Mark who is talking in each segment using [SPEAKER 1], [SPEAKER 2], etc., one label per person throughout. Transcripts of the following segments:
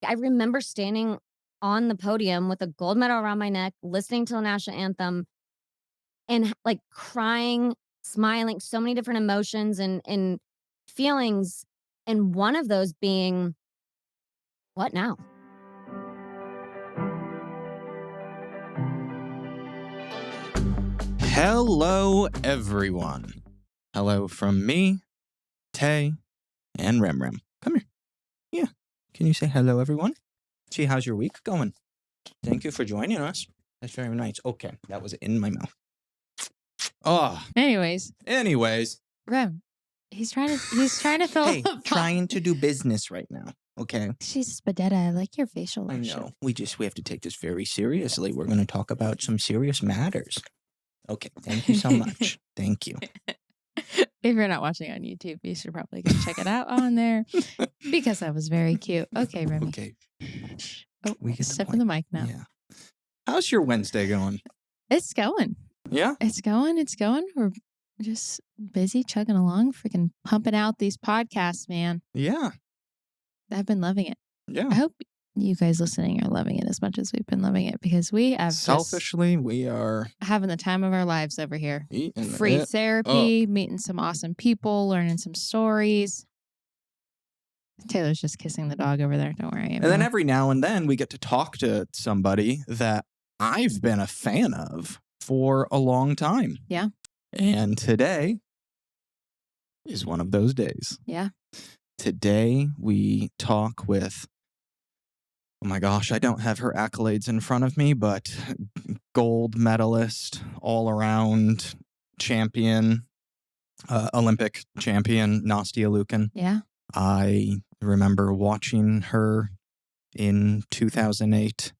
[SPEAKER 1] I remember standing on the podium with a gold medal around my neck, listening to the national anthem and like crying, smiling, so many different emotions and feelings. And one of those being, what now?
[SPEAKER 2] Hello, everyone. Hello from me, Tay, and Rem. Come here. Yeah. Can you say hello, everyone? See, how's your week going? Thank you for joining us. That's very nice. Okay, that was in my mouth. Oh,
[SPEAKER 3] Anyways,
[SPEAKER 2] Rem,
[SPEAKER 3] he's trying to fill
[SPEAKER 2] hey,
[SPEAKER 3] the
[SPEAKER 2] trying to do business right now. Okay.
[SPEAKER 3] Jesus, Spadetta, I like your facial
[SPEAKER 2] I
[SPEAKER 3] expression.
[SPEAKER 2] know. We have to take this very seriously. We're going to talk about some serious matters. Okay. Thank you so much. Thank you.
[SPEAKER 3] If you're not watching on YouTube, you should probably go check it out on there because that was very cute. Okay, Remy.
[SPEAKER 2] Okay.
[SPEAKER 3] Oh,
[SPEAKER 2] We get
[SPEAKER 3] step in the mic now.
[SPEAKER 2] Yeah. How's your Wednesday going?
[SPEAKER 3] It's going.
[SPEAKER 2] Yeah?
[SPEAKER 3] It's going. We're just busy chugging along, freaking pumping out these podcasts, man.
[SPEAKER 2] Yeah.
[SPEAKER 3] I've been loving it.
[SPEAKER 2] Yeah.
[SPEAKER 3] I hope you guys listening are loving it as much as we've been loving it because we have
[SPEAKER 2] selfishly we are
[SPEAKER 3] having the time of our lives over here.
[SPEAKER 2] eating
[SPEAKER 3] Free
[SPEAKER 2] it
[SPEAKER 3] therapy,
[SPEAKER 2] up.
[SPEAKER 3] meeting some awesome people, learning some stories. Taylor's just kissing the dog over there. Don't worry.
[SPEAKER 2] And then every now and then we get to talk to somebody that I've been a fan of for a long time.
[SPEAKER 3] Yeah.
[SPEAKER 2] And today is one of those days.
[SPEAKER 3] Yeah.
[SPEAKER 2] Today we talk with, oh my gosh, I don't have her accolades in front of me, but gold medalist, all around champion, Olympic champion, Nastia Liukin.
[SPEAKER 3] Yeah.
[SPEAKER 2] I remember watching her in 2008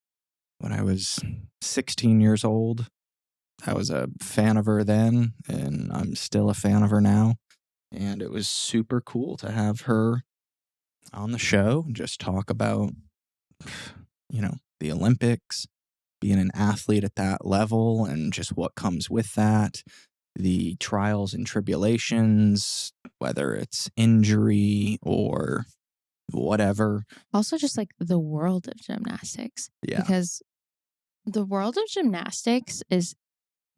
[SPEAKER 2] when I was 16 years old. I was a fan of her then, and I'm still a fan of her now. And it was super cool to have her on the show and just talk about, the Olympics, being an athlete at that level and just what comes with that, the trials and tribulations, whether it's injury or whatever.
[SPEAKER 3] Also just like the world of gymnastics.
[SPEAKER 2] Yeah.
[SPEAKER 3] Because the world of gymnastics is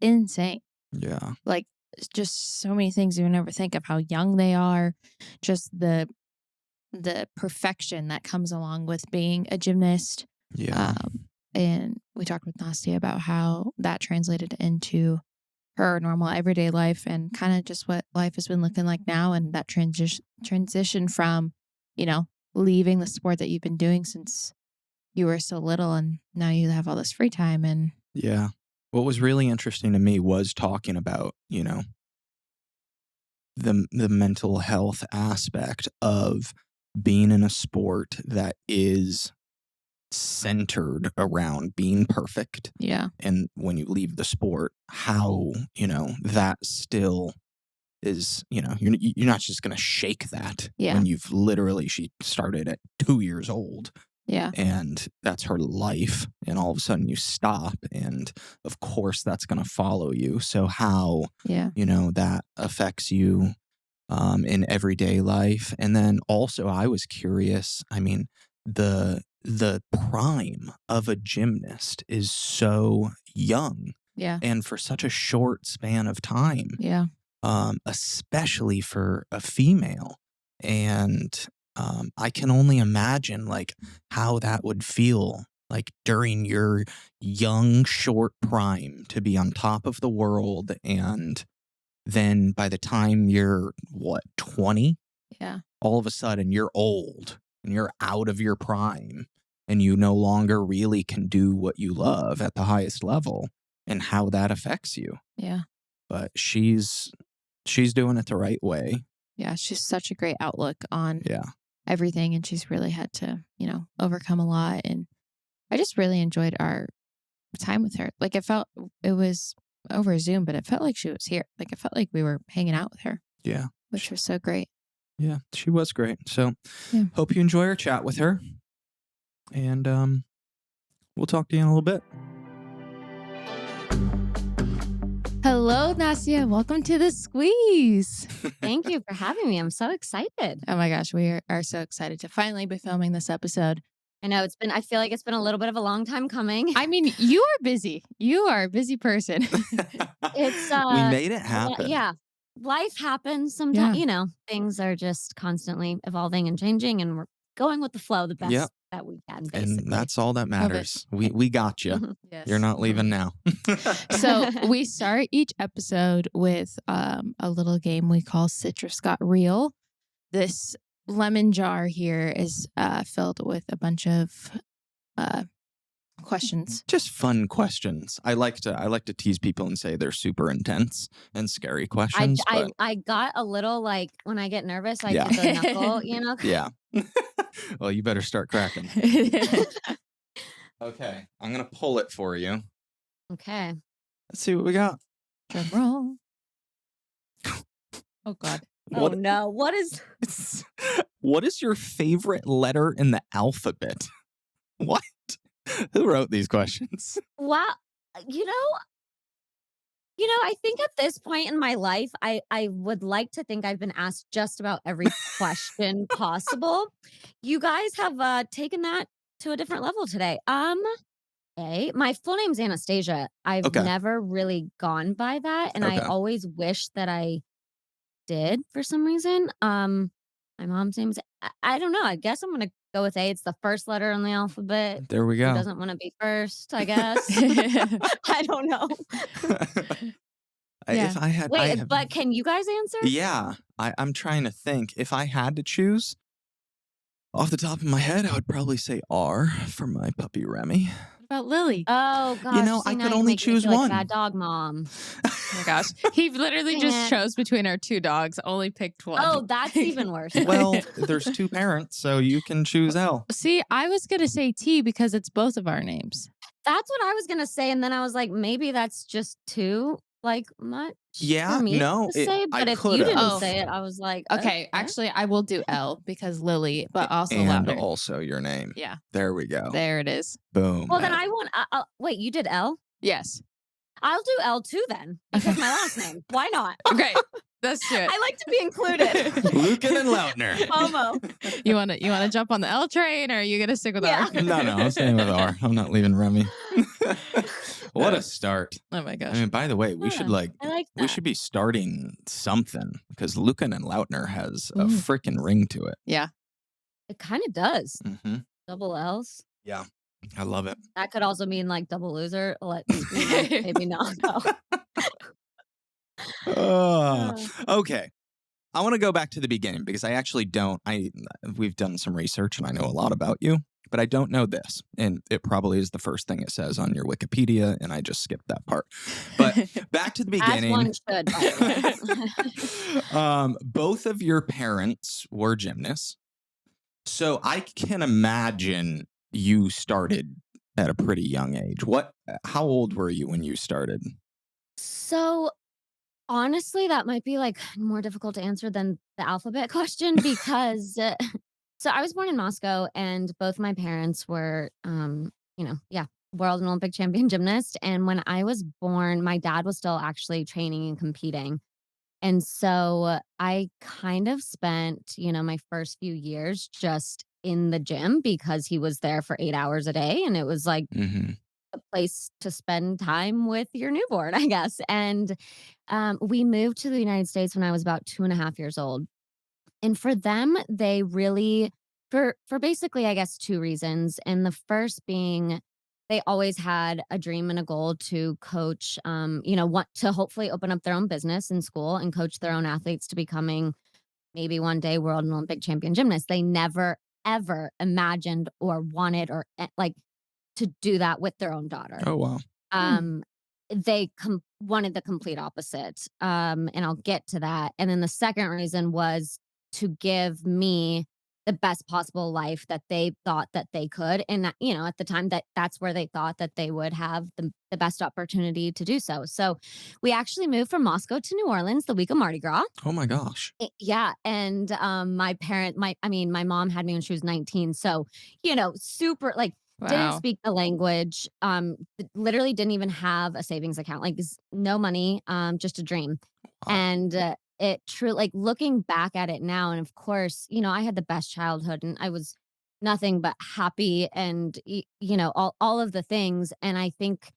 [SPEAKER 3] insane.
[SPEAKER 2] Yeah.
[SPEAKER 3] Like just so many things you never think of, how young they are, just the perfection that comes along with being a gymnast.
[SPEAKER 2] Yeah.
[SPEAKER 3] And we talked with Nastia about how that translated into her normal everyday life and kind of just what life has been looking like now, and that transition from, leaving the sport that you've been doing since you were so little, and now you have all this free time. And
[SPEAKER 2] yeah. What was really interesting to me was talking about, the mental health aspect of being in a sport that is centered around being perfect.
[SPEAKER 3] Yeah.
[SPEAKER 2] And when you leave the sport, how, that still is, you're not just going to shake that.
[SPEAKER 3] Yeah.
[SPEAKER 2] When she started at 2 years old.
[SPEAKER 3] Yeah.
[SPEAKER 2] And that's her life. And all of a sudden you stop. And of course that's going to follow you. So how, that affects you in everyday life. And then also I was curious, the prime of a gymnast is so young.
[SPEAKER 3] Yeah.
[SPEAKER 2] And for such a short span of time.
[SPEAKER 3] Yeah.
[SPEAKER 2] Especially for a female. And I can only imagine how that would feel during your young, short prime to be on top of the world. And then by the time you're 20?
[SPEAKER 3] Yeah.
[SPEAKER 2] All of a sudden you're old and you're out of your prime and you no longer really can do what you love at the highest level, and how that affects you.
[SPEAKER 3] Yeah.
[SPEAKER 2] But she's doing it the right way.
[SPEAKER 3] Yeah. She's such a great outlook on everything. And she's really had to, overcome a lot. And I just really enjoyed our time with her. It was over Zoom, but it felt like she was here. It felt like we were hanging out with her.
[SPEAKER 2] Yeah.
[SPEAKER 3] Which was so great.
[SPEAKER 2] Yeah, she was great. So hope you enjoy our chat with her. And we'll talk to you in a little bit.
[SPEAKER 3] Hello, Nastia. Welcome to the squeeze.
[SPEAKER 1] Thank you for having me. I'm so excited.
[SPEAKER 3] Oh my gosh, we are so excited to finally be filming this episode.
[SPEAKER 1] I know I feel like it's been a little bit of a long time coming.
[SPEAKER 3] I mean, you are busy. You are a busy person.
[SPEAKER 1] It's,
[SPEAKER 2] We made it
[SPEAKER 1] well,
[SPEAKER 2] happen.
[SPEAKER 1] yeah, life happens sometimes.
[SPEAKER 3] Yeah.
[SPEAKER 1] Things are just constantly evolving and changing, and we're going with the flow the
[SPEAKER 2] Yep.
[SPEAKER 1] best that we can,
[SPEAKER 2] And
[SPEAKER 1] basically.
[SPEAKER 2] that's all that
[SPEAKER 3] Love it.
[SPEAKER 2] matters. We got you.
[SPEAKER 1] Mhm.
[SPEAKER 2] You're
[SPEAKER 3] Yes.
[SPEAKER 2] not leaving now.
[SPEAKER 3] So we start each episode with a little game we call Citrus Got Real. This lemon jar here is filled with a bunch of questions.
[SPEAKER 2] Just fun questions. I like to tease people and say they're super intense and scary questions, but
[SPEAKER 1] I got a little, like, when I get nervous, I
[SPEAKER 2] yeah.
[SPEAKER 1] did the knuckle,
[SPEAKER 2] Yeah. Well, you better start cracking. Okay. I'm going to pull it for you.
[SPEAKER 1] Okay.
[SPEAKER 2] Let's see what we got.
[SPEAKER 3] Drum roll. Oh God.
[SPEAKER 1] Oh,
[SPEAKER 2] What
[SPEAKER 1] no. What is
[SPEAKER 2] What is your favorite letter in the alphabet? What? Who wrote these questions?
[SPEAKER 1] wow, you know I think at this point in my life, I would like to think I've been asked just about every question possible. You guys have, taken that to a different level today. My full name's Anastasia. I've
[SPEAKER 2] Okay.
[SPEAKER 1] never really gone by that, and I
[SPEAKER 2] Okay.
[SPEAKER 1] always wish that I did for some reason. My mom's name is I don't know, I guess I'm gonna go with A. It's the first letter in the alphabet.
[SPEAKER 2] There we
[SPEAKER 1] Who
[SPEAKER 2] go.
[SPEAKER 1] doesn't wanna be first, I guess? I don't know.
[SPEAKER 3] Yeah.
[SPEAKER 2] If I had,
[SPEAKER 1] Wait, but can you guys answer?
[SPEAKER 2] yeah, I'm trying to think. If I had to choose, off the top of my head, I would probably say R for my puppy Remy.
[SPEAKER 3] What about Lily?
[SPEAKER 1] Oh gosh,
[SPEAKER 2] know,
[SPEAKER 1] see,
[SPEAKER 2] I
[SPEAKER 1] now
[SPEAKER 2] could
[SPEAKER 1] you're
[SPEAKER 2] only
[SPEAKER 1] making me
[SPEAKER 2] choose
[SPEAKER 1] feel like
[SPEAKER 2] one.
[SPEAKER 1] bad dog mom.
[SPEAKER 3] Oh my gosh. He literally
[SPEAKER 1] Dang
[SPEAKER 3] just
[SPEAKER 1] it.
[SPEAKER 3] chose between our two dogs, only picked one.
[SPEAKER 1] Oh, that's even worse.
[SPEAKER 2] Well, there's two parents, so you can choose L.
[SPEAKER 3] See, I was going to say T because it's both of our names.
[SPEAKER 1] That's what I was gonna say, and then I was like, maybe that's just too, like, much
[SPEAKER 2] Yeah,
[SPEAKER 1] for me
[SPEAKER 2] no,
[SPEAKER 1] to say,
[SPEAKER 2] I
[SPEAKER 1] but if you
[SPEAKER 2] coulda.
[SPEAKER 1] didn't
[SPEAKER 3] Oh.
[SPEAKER 1] say it, I was like,
[SPEAKER 3] Okay, actually, I will do L because Lily, but also
[SPEAKER 2] And
[SPEAKER 3] Lautner.
[SPEAKER 2] also your name.
[SPEAKER 3] Yeah,
[SPEAKER 2] There we go.
[SPEAKER 3] there it is.
[SPEAKER 2] Boom.
[SPEAKER 1] Well, then I want wait, you did L?
[SPEAKER 3] Yes.
[SPEAKER 1] I'll do L too then, because my last name. Why not?
[SPEAKER 3] Okay, let's do it.
[SPEAKER 1] I like to be included.
[SPEAKER 2] Lucan and Lautner.
[SPEAKER 1] FOMO.
[SPEAKER 3] You wanna jump on the L train, or are you gonna stick with
[SPEAKER 1] Yeah.
[SPEAKER 3] R?
[SPEAKER 2] No, I'm staying with R. I'm not leaving Remy. What a start.
[SPEAKER 3] Oh my
[SPEAKER 2] I
[SPEAKER 3] gosh.
[SPEAKER 2] mean, by the way, we should
[SPEAKER 1] I like
[SPEAKER 2] we
[SPEAKER 1] that.
[SPEAKER 2] should be starting something because Lucan and Lautner has a
[SPEAKER 3] Ooh.
[SPEAKER 2] freaking ring to it.
[SPEAKER 3] Yeah.
[SPEAKER 1] It kind of does.
[SPEAKER 2] Mm-hmm.
[SPEAKER 1] Double L's.
[SPEAKER 2] Yeah, I love it.
[SPEAKER 1] That could also mean like double loser. Maybe not. No.
[SPEAKER 2] Uh, okay. I want to go back to the beginning because I actually don't. We've done some research and I know a lot about you, but I don't know this. And it probably is the first thing it says on your Wikipedia, and I just skipped that part. But back to the
[SPEAKER 1] As
[SPEAKER 2] beginning.
[SPEAKER 1] one should, by the way.
[SPEAKER 2] Both of your parents were gymnasts. So I can imagine you started at a pretty young age. How old were you when you started?
[SPEAKER 1] So honestly, that might be like more difficult to answer than the alphabet question because so I was born in Moscow and both my parents were world and Olympic champion gymnast, and when I was born my dad was still actually training and competing. And so I kind of spent, my first few years just in the gym because he was there for 8 hours a day and it was like
[SPEAKER 2] Mm-hmm.
[SPEAKER 1] a place to spend time with your newborn, I guess. And we moved to the United States when I was about 2.5 years old. And for them, they really, for basically, I guess, two reasons. And the first being, they always had a dream and a goal to coach, want to hopefully open up their own business in school and coach their own athletes to becoming maybe one day world and Olympic champion gymnasts. They never, ever imagined or wanted or like to do that with their own daughter.
[SPEAKER 2] Oh, wow.
[SPEAKER 1] Um, they wanted the complete opposite. And I'll get to that. And then the second reason was to give me the best possible life that they thought that they could. And at the time that's where they thought that they would have the best opportunity to do so. So we actually moved from Moscow to New Orleans the week of Mardi Gras.
[SPEAKER 2] Oh, my gosh.
[SPEAKER 1] Yeah. And my mom had me when she was 19. So, super like didn't
[SPEAKER 3] Wow.
[SPEAKER 1] speak the language. Literally didn't even have a savings account. Like no money. Just a dream.
[SPEAKER 2] Wow.
[SPEAKER 1] And it true like looking back at it now, and of course, I had the best childhood, and I was nothing but happy and all of the things. And I think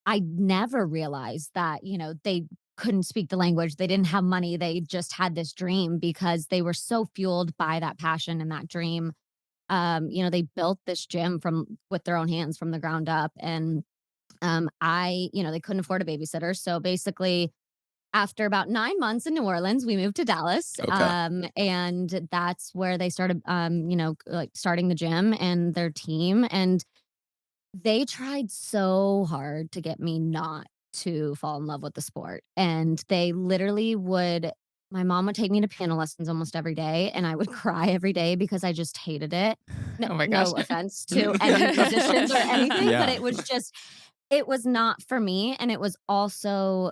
[SPEAKER 1] I never realized that, they couldn't speak the language. They didn't have money. They just had this dream because they were so fueled by that passion and that dream. They built this gym from with their own hands from the ground up. And they couldn't afford a babysitter. So basically, after about 9 months in New Orleans, we moved to Dallas.
[SPEAKER 2] Okay.
[SPEAKER 1] And that's where they started, like starting the gym and their team. And they tried so hard to get me not to fall in love with the sport, and they literally would my mom would take me to piano lessons almost every day, and I would cry every day because I just hated it. No
[SPEAKER 3] Oh my gosh.
[SPEAKER 1] no offense to any musicians or anything, but
[SPEAKER 2] Yeah.
[SPEAKER 1] it was not for me, and it was also,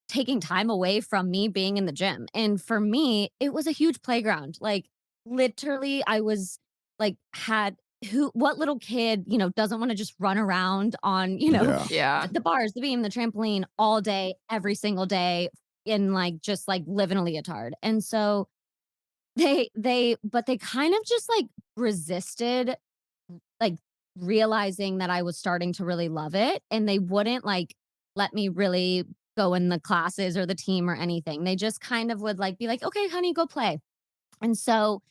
[SPEAKER 1] taking time away from me being in the gym, and for me, it was a huge playground, like, literally, I was, like, had who what little kid, doesn't wanna just run around on,
[SPEAKER 2] Yeah.
[SPEAKER 3] Yeah.
[SPEAKER 1] the bars, the beam, the trampoline all day, every single day in, like, just, like, live in a leotard, and so they kind of just, like, resisted, like, realizing that I was starting to really love it, and they wouldn't, like, let me really go in the classes or the team or anything. They just kind of would, like, be like, "Okay, honey, go play." And so,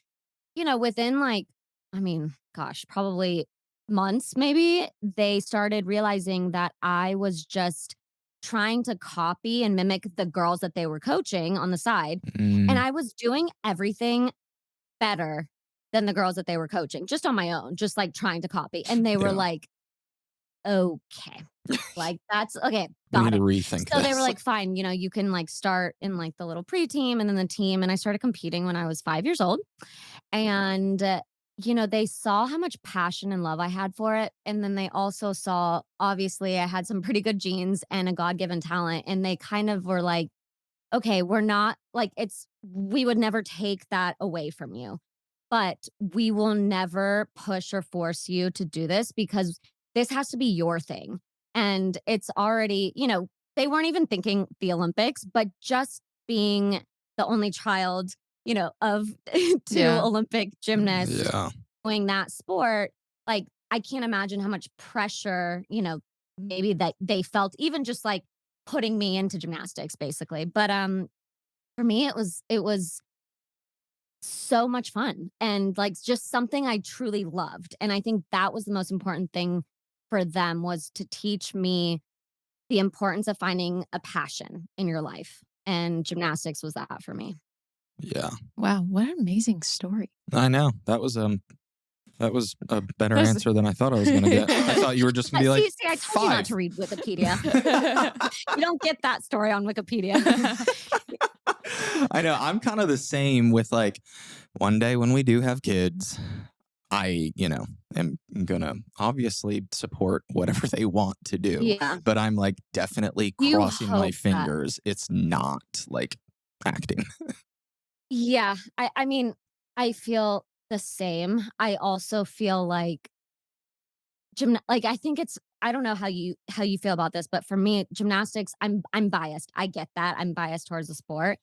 [SPEAKER 1] within, like, I mean, gosh, probably months maybe, they started realizing that I was just trying to copy and mimic the girls that they were coaching on the side, and
[SPEAKER 2] Mm,
[SPEAKER 1] I was doing everything better than the girls that they were coaching, just on my own, just, like, trying to copy, and they were
[SPEAKER 2] yeah.
[SPEAKER 1] like, "Okay." Like, "That's okay,
[SPEAKER 2] We need
[SPEAKER 1] got
[SPEAKER 2] to
[SPEAKER 1] it."
[SPEAKER 2] rethink
[SPEAKER 1] So they were
[SPEAKER 2] this.
[SPEAKER 1] like, "Fine, you can, like, start in, like, the little pre-team and then the team," and I started competing when I was 5 years old, and, they saw how much passion and love I had for it, and then they also saw, obviously, I had some pretty good genes and a God-given talent, and they kind of were like, "Okay, we're not like, we would never take that away from you, but we will never push or force you to do this because this has to be your thing." And it's already, they weren't even thinking the Olympics, but just being the only child, of 2
[SPEAKER 3] Yeah.
[SPEAKER 1] Olympic gymnasts
[SPEAKER 2] Yeah.
[SPEAKER 1] doing that sport, like, I can't imagine how much pressure, maybe that they felt even just, like, putting me into gymnastics, basically. But, for me, it was so much fun and, like, just something I truly loved, and I think that was the most important thing for them was to teach me the importance of finding a passion in your life, and gymnastics was that for me.
[SPEAKER 2] Yeah.
[SPEAKER 3] Wow, what an amazing story.
[SPEAKER 2] I know. That was a better
[SPEAKER 3] That's
[SPEAKER 2] answer than I thought I was gonna get. I thought you were just gonna be like,
[SPEAKER 1] See, I told you not
[SPEAKER 2] 5.
[SPEAKER 1] to read Wikipedia. You don't get that story on Wikipedia.
[SPEAKER 2] I know. I'm kind of the same with like one day when we do have kids, I, am gonna obviously support whatever they want to do.
[SPEAKER 1] Yeah.
[SPEAKER 2] But I'm like definitely
[SPEAKER 1] You
[SPEAKER 2] crossing my
[SPEAKER 1] hope that.
[SPEAKER 2] fingers it's not like acting.
[SPEAKER 1] Yeah, I mean, I feel the same. I also feel like I think I don't know how you feel about this, but for me, gymnastics, I'm biased. I get that. I'm biased towards the sport,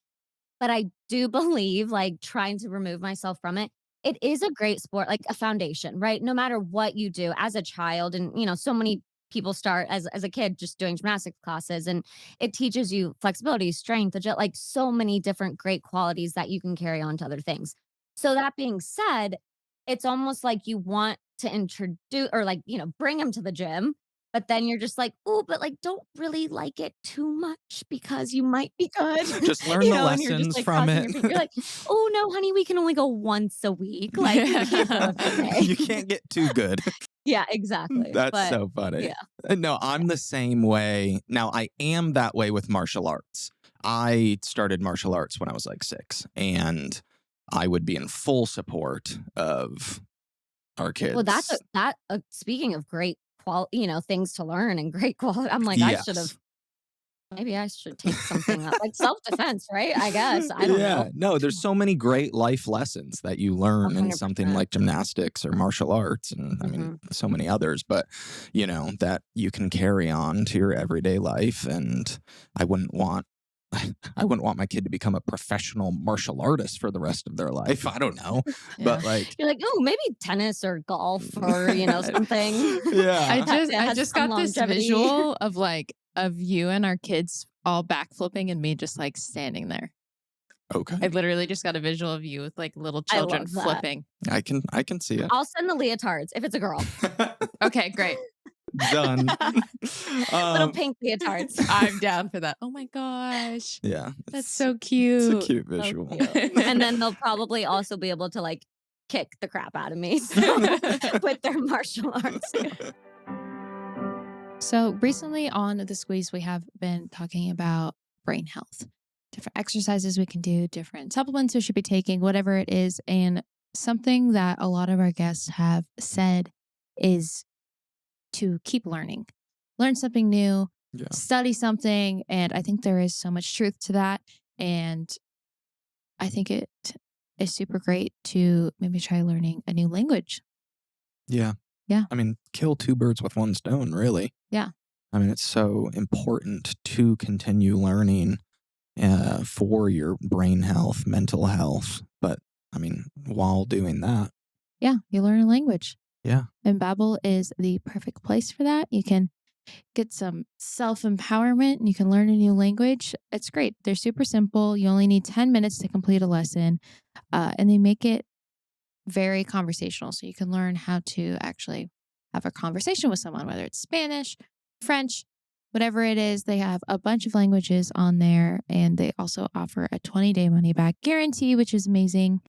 [SPEAKER 1] but I do believe, like, trying to remove myself from it, it is a great sport, like a foundation, right? No matter what you do as a child, and, so many people start as a kid just doing gymnastics classes, and it teaches you flexibility, strength, like, so many different great qualities that you can carry on to other things. So that being said, it's almost like you want to introduce or, like, bring them to the gym, but then you're just like, "Oh, but, like, don't really like it too much because you might be good."
[SPEAKER 2] Just learn the
[SPEAKER 1] And you're just,
[SPEAKER 2] lessons
[SPEAKER 1] like,
[SPEAKER 2] from
[SPEAKER 1] crossing
[SPEAKER 2] it.
[SPEAKER 1] your feet. You're like, "Oh, no, honey, we can only go once a week." Like, we can't go every day.
[SPEAKER 2] You can't get too good.
[SPEAKER 1] Yeah, exactly.
[SPEAKER 2] That's
[SPEAKER 1] But
[SPEAKER 2] so funny.
[SPEAKER 1] yeah.
[SPEAKER 2] No, I'm the same way. Now, I am that way with martial arts. I started martial arts when I was like 6, and I would be in full support of our
[SPEAKER 1] Well,
[SPEAKER 2] kids.
[SPEAKER 1] speaking of great things to learn and great quality, I'm like,
[SPEAKER 2] Yes.
[SPEAKER 1] maybe I should take something up, like self-defense, right? I guess. I don't know.
[SPEAKER 2] Yeah. No, there's so many great life lessons that you learn in something
[SPEAKER 1] 100%.
[SPEAKER 2] like gymnastics or martial arts. And I mean,
[SPEAKER 1] Mhm.
[SPEAKER 2] so many others, but, that you can carry on to your everyday life. And I wouldn't want I wouldn't want my kid to become a professional martial artist for the rest of their life. I don't know.
[SPEAKER 3] Yeah.
[SPEAKER 2] But like,
[SPEAKER 1] You're like, "Oh, maybe tennis or golf or, something
[SPEAKER 3] I
[SPEAKER 2] yeah.
[SPEAKER 3] just
[SPEAKER 1] that
[SPEAKER 3] I
[SPEAKER 1] has
[SPEAKER 3] just
[SPEAKER 1] some
[SPEAKER 3] got this
[SPEAKER 1] longevity."
[SPEAKER 3] visual of of you and our kids all backflipping and me just like standing there. I
[SPEAKER 2] Okay.
[SPEAKER 3] literally just got a visual of you with like little
[SPEAKER 1] I
[SPEAKER 3] children
[SPEAKER 1] love that.
[SPEAKER 3] flipping.
[SPEAKER 2] I can see it.
[SPEAKER 1] I'll send the leotards if it's a girl.
[SPEAKER 3] Okay, great.
[SPEAKER 2] Done.
[SPEAKER 1] Little
[SPEAKER 2] um,
[SPEAKER 1] pink leotards.
[SPEAKER 3] I'm down for that. Oh my gosh.
[SPEAKER 2] yeah,
[SPEAKER 3] That's so
[SPEAKER 2] it's a
[SPEAKER 3] cute.
[SPEAKER 2] cute
[SPEAKER 1] So
[SPEAKER 2] visual.
[SPEAKER 1] cute. And then they'll probably also be able to, like, kick the crap out of me, so with their martial arts too.
[SPEAKER 3] So recently on the squeeze, we have been talking about brain health, different exercises we can do, different supplements we should be taking, whatever it is. And something that a lot of our guests have said is to keep learning, learn something new,
[SPEAKER 2] Yeah.
[SPEAKER 3] study something. And I think there is so much truth to that. And I think it is super great to maybe try learning a new language.
[SPEAKER 2] Yeah.
[SPEAKER 3] Yeah.
[SPEAKER 2] I mean, kill two birds with one stone, really.
[SPEAKER 3] Yeah.
[SPEAKER 2] I mean, it's so important to continue learning for your brain health, mental health. But I mean, while doing that,
[SPEAKER 3] Yeah. You learn a language.
[SPEAKER 2] yeah.
[SPEAKER 3] And Babbel is the perfect place for that. You can get some self-empowerment and you can learn a new language. It's great. They're super simple. You only need 10 minutes to complete a lesson. And they make it very conversational. So you can learn how to actually have a conversation with someone, whether it's Spanish, French, whatever it is. They have a bunch of languages on there. And they also offer a 20-day money back guarantee, which is amazing.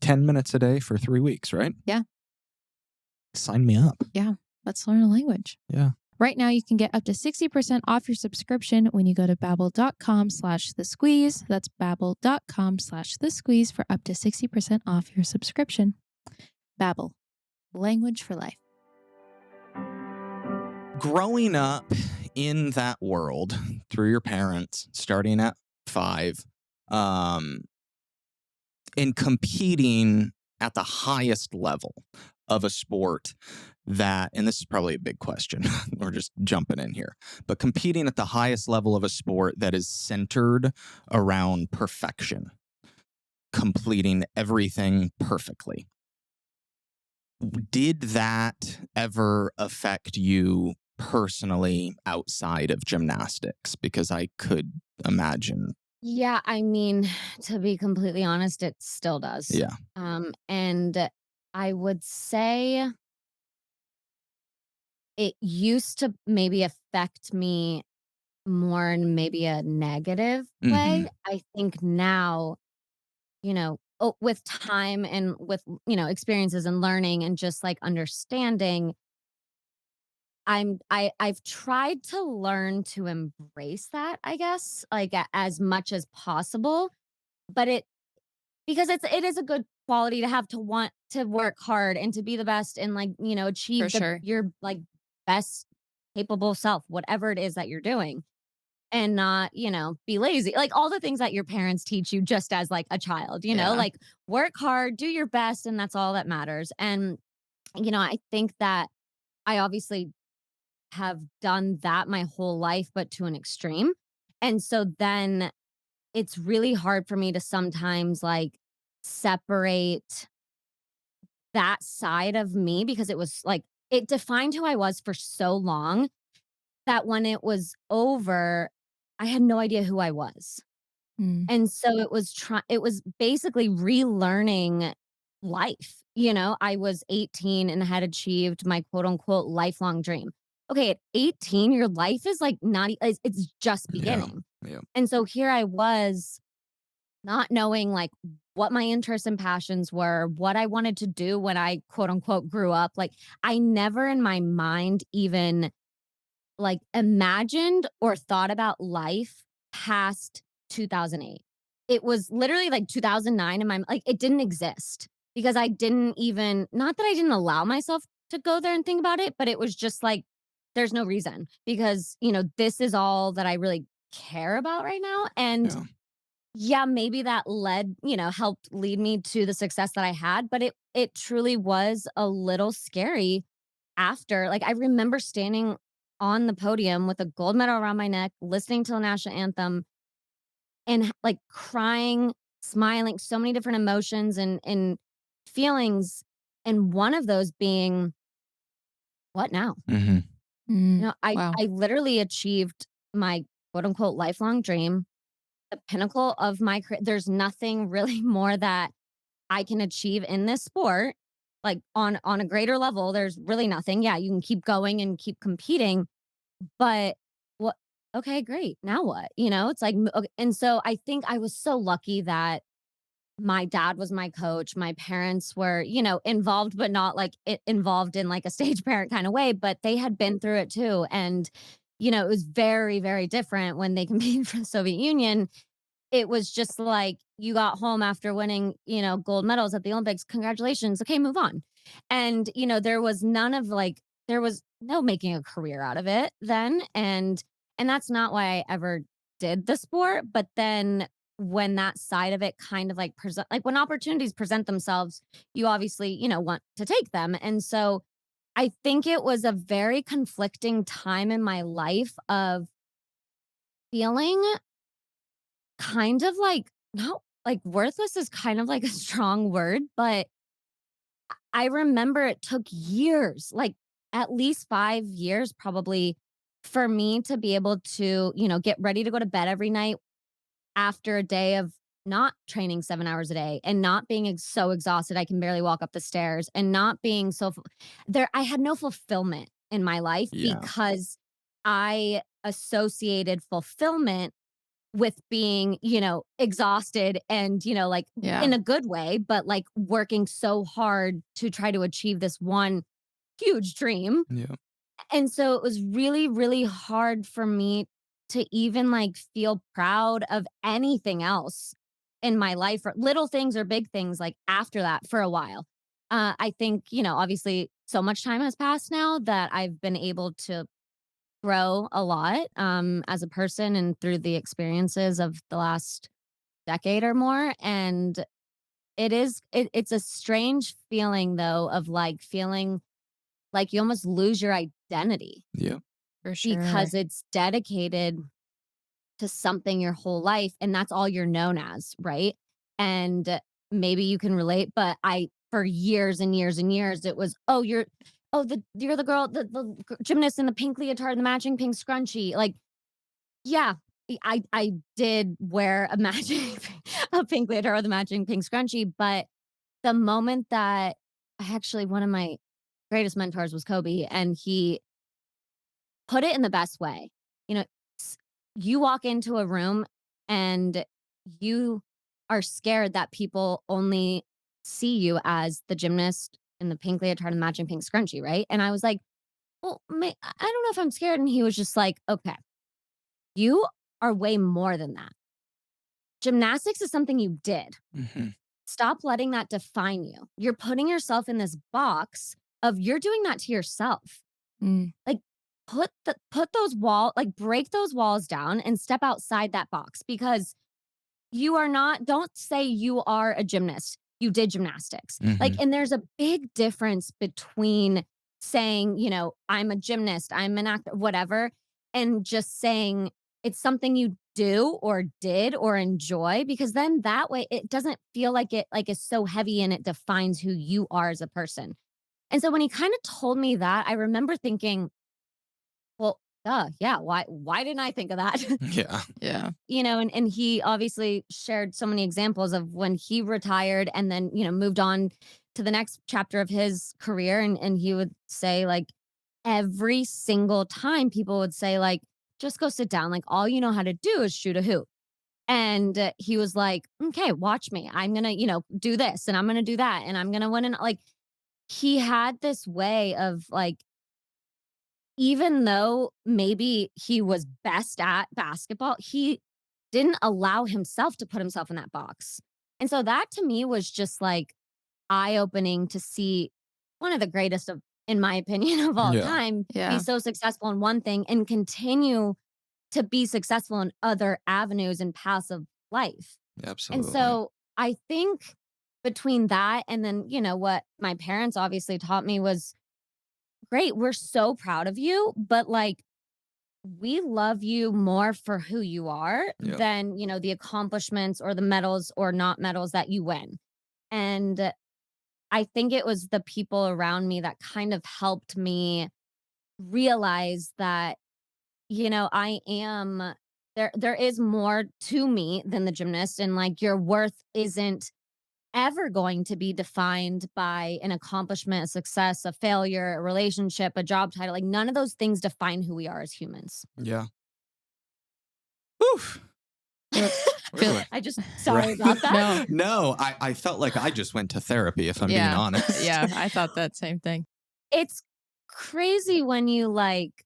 [SPEAKER 2] 10 minutes a day for 3 weeks, right?
[SPEAKER 3] Yeah.
[SPEAKER 2] Sign me up.
[SPEAKER 3] Yeah. Let's learn a language.
[SPEAKER 2] Yeah.
[SPEAKER 3] Right now, you can get up to 60% off your subscription when you go to babbel.com/thesqueeze. That's babbel.com/thesqueeze for up to 60% off your subscription. Babbel, language for life.
[SPEAKER 2] Growing up in that world through your parents, starting at 5, and competing at the highest level of a sport that, and this is probably a big question, we're just jumping in here, but competing at the highest level of a sport that is centered around perfection, completing everything perfectly. Did that ever affect you personally outside of gymnastics? Because I could imagine.
[SPEAKER 1] Yeah, I mean, to be completely honest, it still does.
[SPEAKER 2] Yeah.
[SPEAKER 1] And I would say it used to maybe affect me more in maybe a negative
[SPEAKER 2] Hmm.
[SPEAKER 1] way. I think now, with time and with, experiences and learning and just like understanding, I've tried to learn to embrace that, I guess, like as much as possible, but because it is a good quality to have, to want to work hard and to be the best and, like,
[SPEAKER 3] For
[SPEAKER 1] achieve
[SPEAKER 3] sure.
[SPEAKER 1] your, like, best capable self, whatever it is that you're doing, and not, be lazy. Like, all the things that your parents teach you just as, like, a child,
[SPEAKER 3] Yeah.
[SPEAKER 1] like, work hard, do your best, and that's all that matters. And, I think that I obviously have done that my whole life, but to an extreme. And so then it's really hard for me to sometimes, like, separate that side of me, because it was like it defined who I was for so long that when it was over, I had no idea who I was.
[SPEAKER 3] Mm,
[SPEAKER 1] And so it was basically relearning life. I was 18 and had achieved my quote unquote lifelong dream. Okay, at 18, your life is like not, it's just
[SPEAKER 2] Yeah.
[SPEAKER 1] beginning.
[SPEAKER 2] Yeah.
[SPEAKER 1] And so here I was, not knowing, like, what my interests and passions were, what I wanted to do when I quote unquote grew up. Like, I never in my mind even, like, imagined or thought about life past 2008. It was literally like 2009 in my, like, it didn't exist, because I didn't even, not that I didn't allow myself to go there and think about it, but it was just like there's no reason, because, this is all that I really care about right now. And
[SPEAKER 2] Yeah.
[SPEAKER 1] yeah, maybe that helped lead me to the success that I had, but it truly was a little scary after. Like, I remember standing on the podium with a gold medal around my neck, listening to the national anthem, and like crying, smiling, so many different emotions and feelings. And one of those being, what now?
[SPEAKER 2] Mhm.
[SPEAKER 3] Mm.
[SPEAKER 1] You know, I
[SPEAKER 3] Wow.
[SPEAKER 1] I literally achieved my quote unquote lifelong dream, the pinnacle of my career. There's nothing really more that I can achieve in this sport, like on a greater level. There's really nothing. Yeah, you can keep going and keep competing, but what? Okay, great. Now what? It's like, okay. And so I think I was so lucky that my dad was my coach. My parents were, involved, but not like involved in like a stage parent kind of way, but they had been through it too. And, it was very, very different when they competed for the Soviet Union. It was just like you got home after winning, gold medals at the Olympics. Congratulations. Okay, move on. And, there was none of like there was no making a career out of it then. And that's not why I ever did the sport. But then when that side of it kind of like present like when opportunities present themselves, you obviously, want to take them. And so I think it was a very conflicting time in my life of feeling kind of like not like worthless is kind of like a strong word, but I remember it took years, like at least 5 years probably for me to be able to, get ready to go to bed every night after a day of not training 7 hours a day and not being so exhausted I can barely walk up the stairs and not being there I had no fulfillment in my life
[SPEAKER 2] Yeah.
[SPEAKER 1] because I associated fulfillment with being, exhausted and, like
[SPEAKER 3] Yeah.
[SPEAKER 1] in a good way, but like working so hard to try to achieve this one huge dream.
[SPEAKER 2] Yeah.
[SPEAKER 1] And so it was really, really hard for me to even like feel proud of anything else in my life, or little things or big things like after that for a while. I think, obviously so much time has passed now that I've been able to grow a lot, as a person and through the experiences of the last decade or more, and it's a strange feeling, though, of, like, feeling like you almost lose your identity
[SPEAKER 2] Yeah.
[SPEAKER 3] For sure.
[SPEAKER 1] because it's dedicated to something your whole life, and that's all you're known as, right? And maybe you can relate, but I for years and years and years, it was, "Oh, you're the girl, the gymnast in the pink leotard, the matching pink scrunchie." Like, yeah, I did wear a matching a pink leotard with a matching pink scrunchie, but the moment that I actually one of my greatest mentors was Kobe, and he put it in the best way. You know, s you walk into a room and you are scared that people only see you as the gymnast in the pink leotard and matching pink scrunchie, right? And I was like, "Well, I don't know if I'm scared," and he was just like, "Okay, you are way more than that. Gymnastics is something you did.
[SPEAKER 2] Mhm.
[SPEAKER 1] Stop letting that define you. You're putting yourself in this box of you're doing that to yourself.
[SPEAKER 3] Mm.
[SPEAKER 1] Like, put those break those walls down and step outside that box because you are not don't say you are a gymnast. You did gymnastics. Like,
[SPEAKER 2] Mhm.
[SPEAKER 1] and there's a big difference between saying, I'm a gymnast, I'm an actor, whatever, and just saying it's something you do or did or enjoy, because then that way it doesn't feel like it like is so heavy and it defines who you are as a person. And so when he kind of told me that, I remember thinking, well, duh, yeah, why didn't I think of that?
[SPEAKER 2] Yeah.
[SPEAKER 3] Yeah.
[SPEAKER 1] And he obviously shared so many examples of when he retired and then, moved on to the next chapter of his career. And he would say, like, every single time people would say, like, just go sit down. Like, all you know how to do is shoot a hoop. And he was like, okay, watch me. I'm going to, do this and I'm going to do that. And I'm going to win. And like, he had this way of like, even though maybe he was best at basketball, he didn't allow himself to put himself in that box. And so that to me was just like eye-opening to see one of the greatest of in my opinion of all
[SPEAKER 2] Yeah.
[SPEAKER 1] time be
[SPEAKER 3] Yeah.
[SPEAKER 1] so successful in one thing and continue to be successful in other avenues and paths of life. And
[SPEAKER 2] Absolutely.
[SPEAKER 1] so I think between that and then, what my parents obviously taught me was great, we're so proud of you, but like we love you more for who you are
[SPEAKER 2] Yeah.
[SPEAKER 1] than, the accomplishments or the medals or not medals that you win. And I think it was the people around me that kind of helped me realize that, I am there is more to me than the gymnast, and like your worth isn't ever going to be defined by an accomplishment, a success, a failure, a relationship, a job title. Like none of those things define who we are as humans.
[SPEAKER 2] Yeah. Oof.
[SPEAKER 3] Feel, feel
[SPEAKER 1] I just
[SPEAKER 2] Right.
[SPEAKER 1] sorry about that.
[SPEAKER 3] no,
[SPEAKER 2] No, I felt like I just went to therapy, if I'm being
[SPEAKER 3] yeah,
[SPEAKER 2] honest.
[SPEAKER 3] yeah. I thought that same thing.
[SPEAKER 1] It's crazy when you like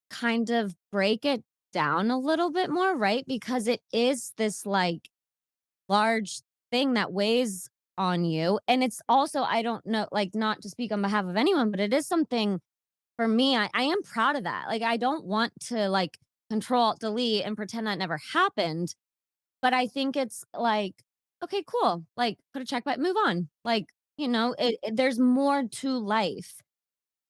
[SPEAKER 1] kind of break it down a little bit more, right? Because it is this like large thing that weighs on you. And it's also, I don't know, like not to speak on behalf of anyone, but it is something for me. I am proud of that. Like I don't want to like control alt delete and pretend that never happened. But I think it's like, okay, cool. Like put a check by move on. Like, there's more to life.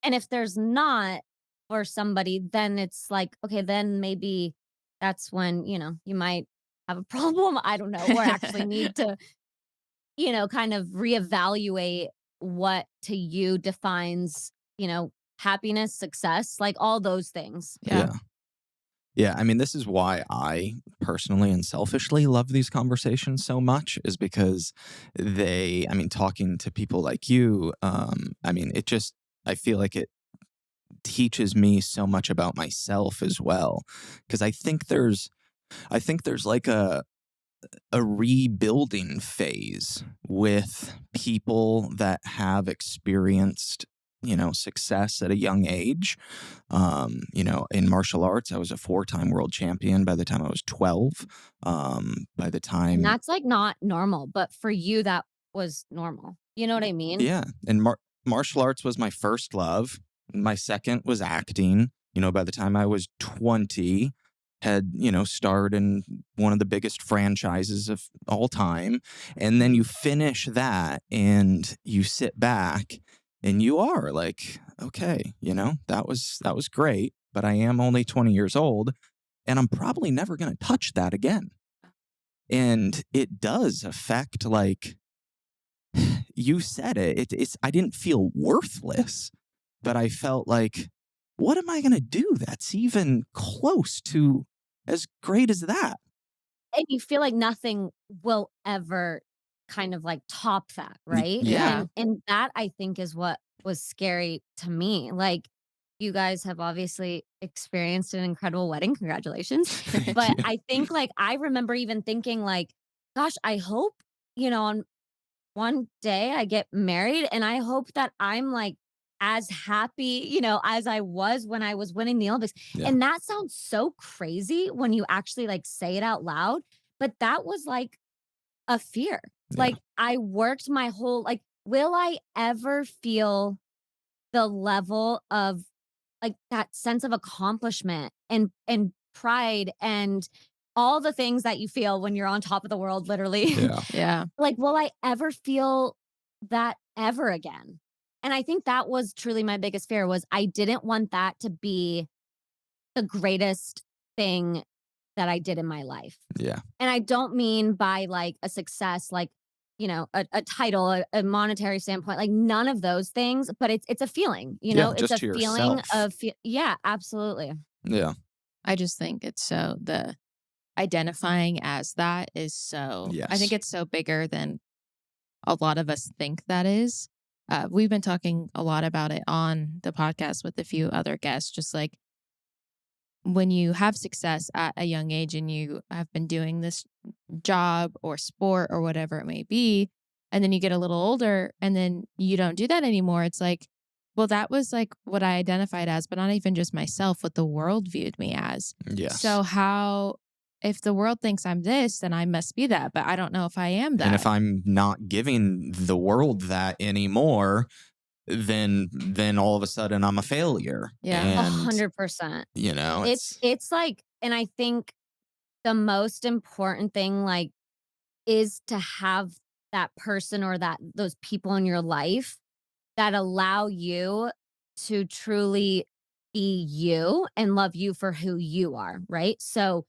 [SPEAKER 1] And if there's not for somebody, then it's like, okay, then maybe that's when, you might have a problem. I don't know, or actually need to, kind of reevaluate what to you defines, happiness, success, like all those things.
[SPEAKER 3] Yeah.
[SPEAKER 2] Yeah. Yeah, I mean, this is why I personally and selfishly love these conversations so much, is because I mean, talking to people like you, I mean, I feel like it teaches me so much about myself as well. Because I think there's like a rebuilding phase with people that have experienced, success at a young age. In martial arts, I was a 4-time world champion by the time I was 12. By the
[SPEAKER 1] And
[SPEAKER 2] time,
[SPEAKER 1] that's like not normal, but for you, that was normal. You know what I mean?
[SPEAKER 2] yeah, and martial arts was my first love. My second was acting. By the time I was 20, had, starred in one of the biggest franchises of all time. And then you finish that and you sit back and you are like, okay, that was great, but I am only 20 years old and I'm probably never going to touch that again. And it does affect, like, you said it's I didn't feel worthless, but I felt like, what am I going to do that's even close to as great as that?
[SPEAKER 1] And you feel like nothing will ever kind of like top that, right?
[SPEAKER 2] Yeah.
[SPEAKER 3] Yeah.
[SPEAKER 1] And that I think is what was scary to me. Like you guys have obviously experienced an incredible wedding. Congratulations.
[SPEAKER 2] Thank
[SPEAKER 1] But
[SPEAKER 2] you.
[SPEAKER 1] I think like I remember even thinking like, gosh, I hope, on one day I get married and I hope that I'm like as happy, as I was when I was winning the Olympics.
[SPEAKER 2] Yeah.
[SPEAKER 1] And that sounds so crazy when you actually like say it out loud, but that was like a fear.
[SPEAKER 2] Yeah.
[SPEAKER 1] Like I worked my whole like will I ever feel the level of like that sense of accomplishment and pride and all the things that you feel when you're on top of the world literally.
[SPEAKER 2] Yeah.
[SPEAKER 3] Yeah.
[SPEAKER 1] Like, will I ever feel that ever again? And I think that was truly my biggest fear was I didn't want that to be the greatest thing that I did in my life.
[SPEAKER 2] Yeah.
[SPEAKER 1] And I don't mean by like a success, like, a title, a monetary standpoint, like none of those things, but it's a feeling,
[SPEAKER 2] Yeah.
[SPEAKER 1] it's
[SPEAKER 2] Just
[SPEAKER 1] a
[SPEAKER 2] to
[SPEAKER 1] feeling
[SPEAKER 2] yourself.
[SPEAKER 1] of, yeah, absolutely.
[SPEAKER 2] Yeah.
[SPEAKER 3] I just think it's so the identifying as that is I think
[SPEAKER 2] Yes.
[SPEAKER 3] it's so bigger than a lot of us think that is. We've been talking a lot about it on the podcast with a few other guests, just like when you have success at a young age and you have been doing this job or sport or whatever it may be, and then you get a little older and then you don't do that anymore. It's like, well, that was like what I identified as, but not even just myself, what the world viewed me as.
[SPEAKER 2] Yes.
[SPEAKER 3] So, if the world thinks I'm this, then I must be that, but I don't know if I am
[SPEAKER 2] And if
[SPEAKER 3] that.
[SPEAKER 2] I'm not giving the world that anymore, then all of a sudden I'm a failure.
[SPEAKER 3] Yeah.
[SPEAKER 1] A
[SPEAKER 2] And,
[SPEAKER 1] 100%. It's
[SPEAKER 2] it's
[SPEAKER 1] it's like, and I think the most important thing, like, is to have that person or those people in your life that allow you to truly be you and love you for who you are, right? So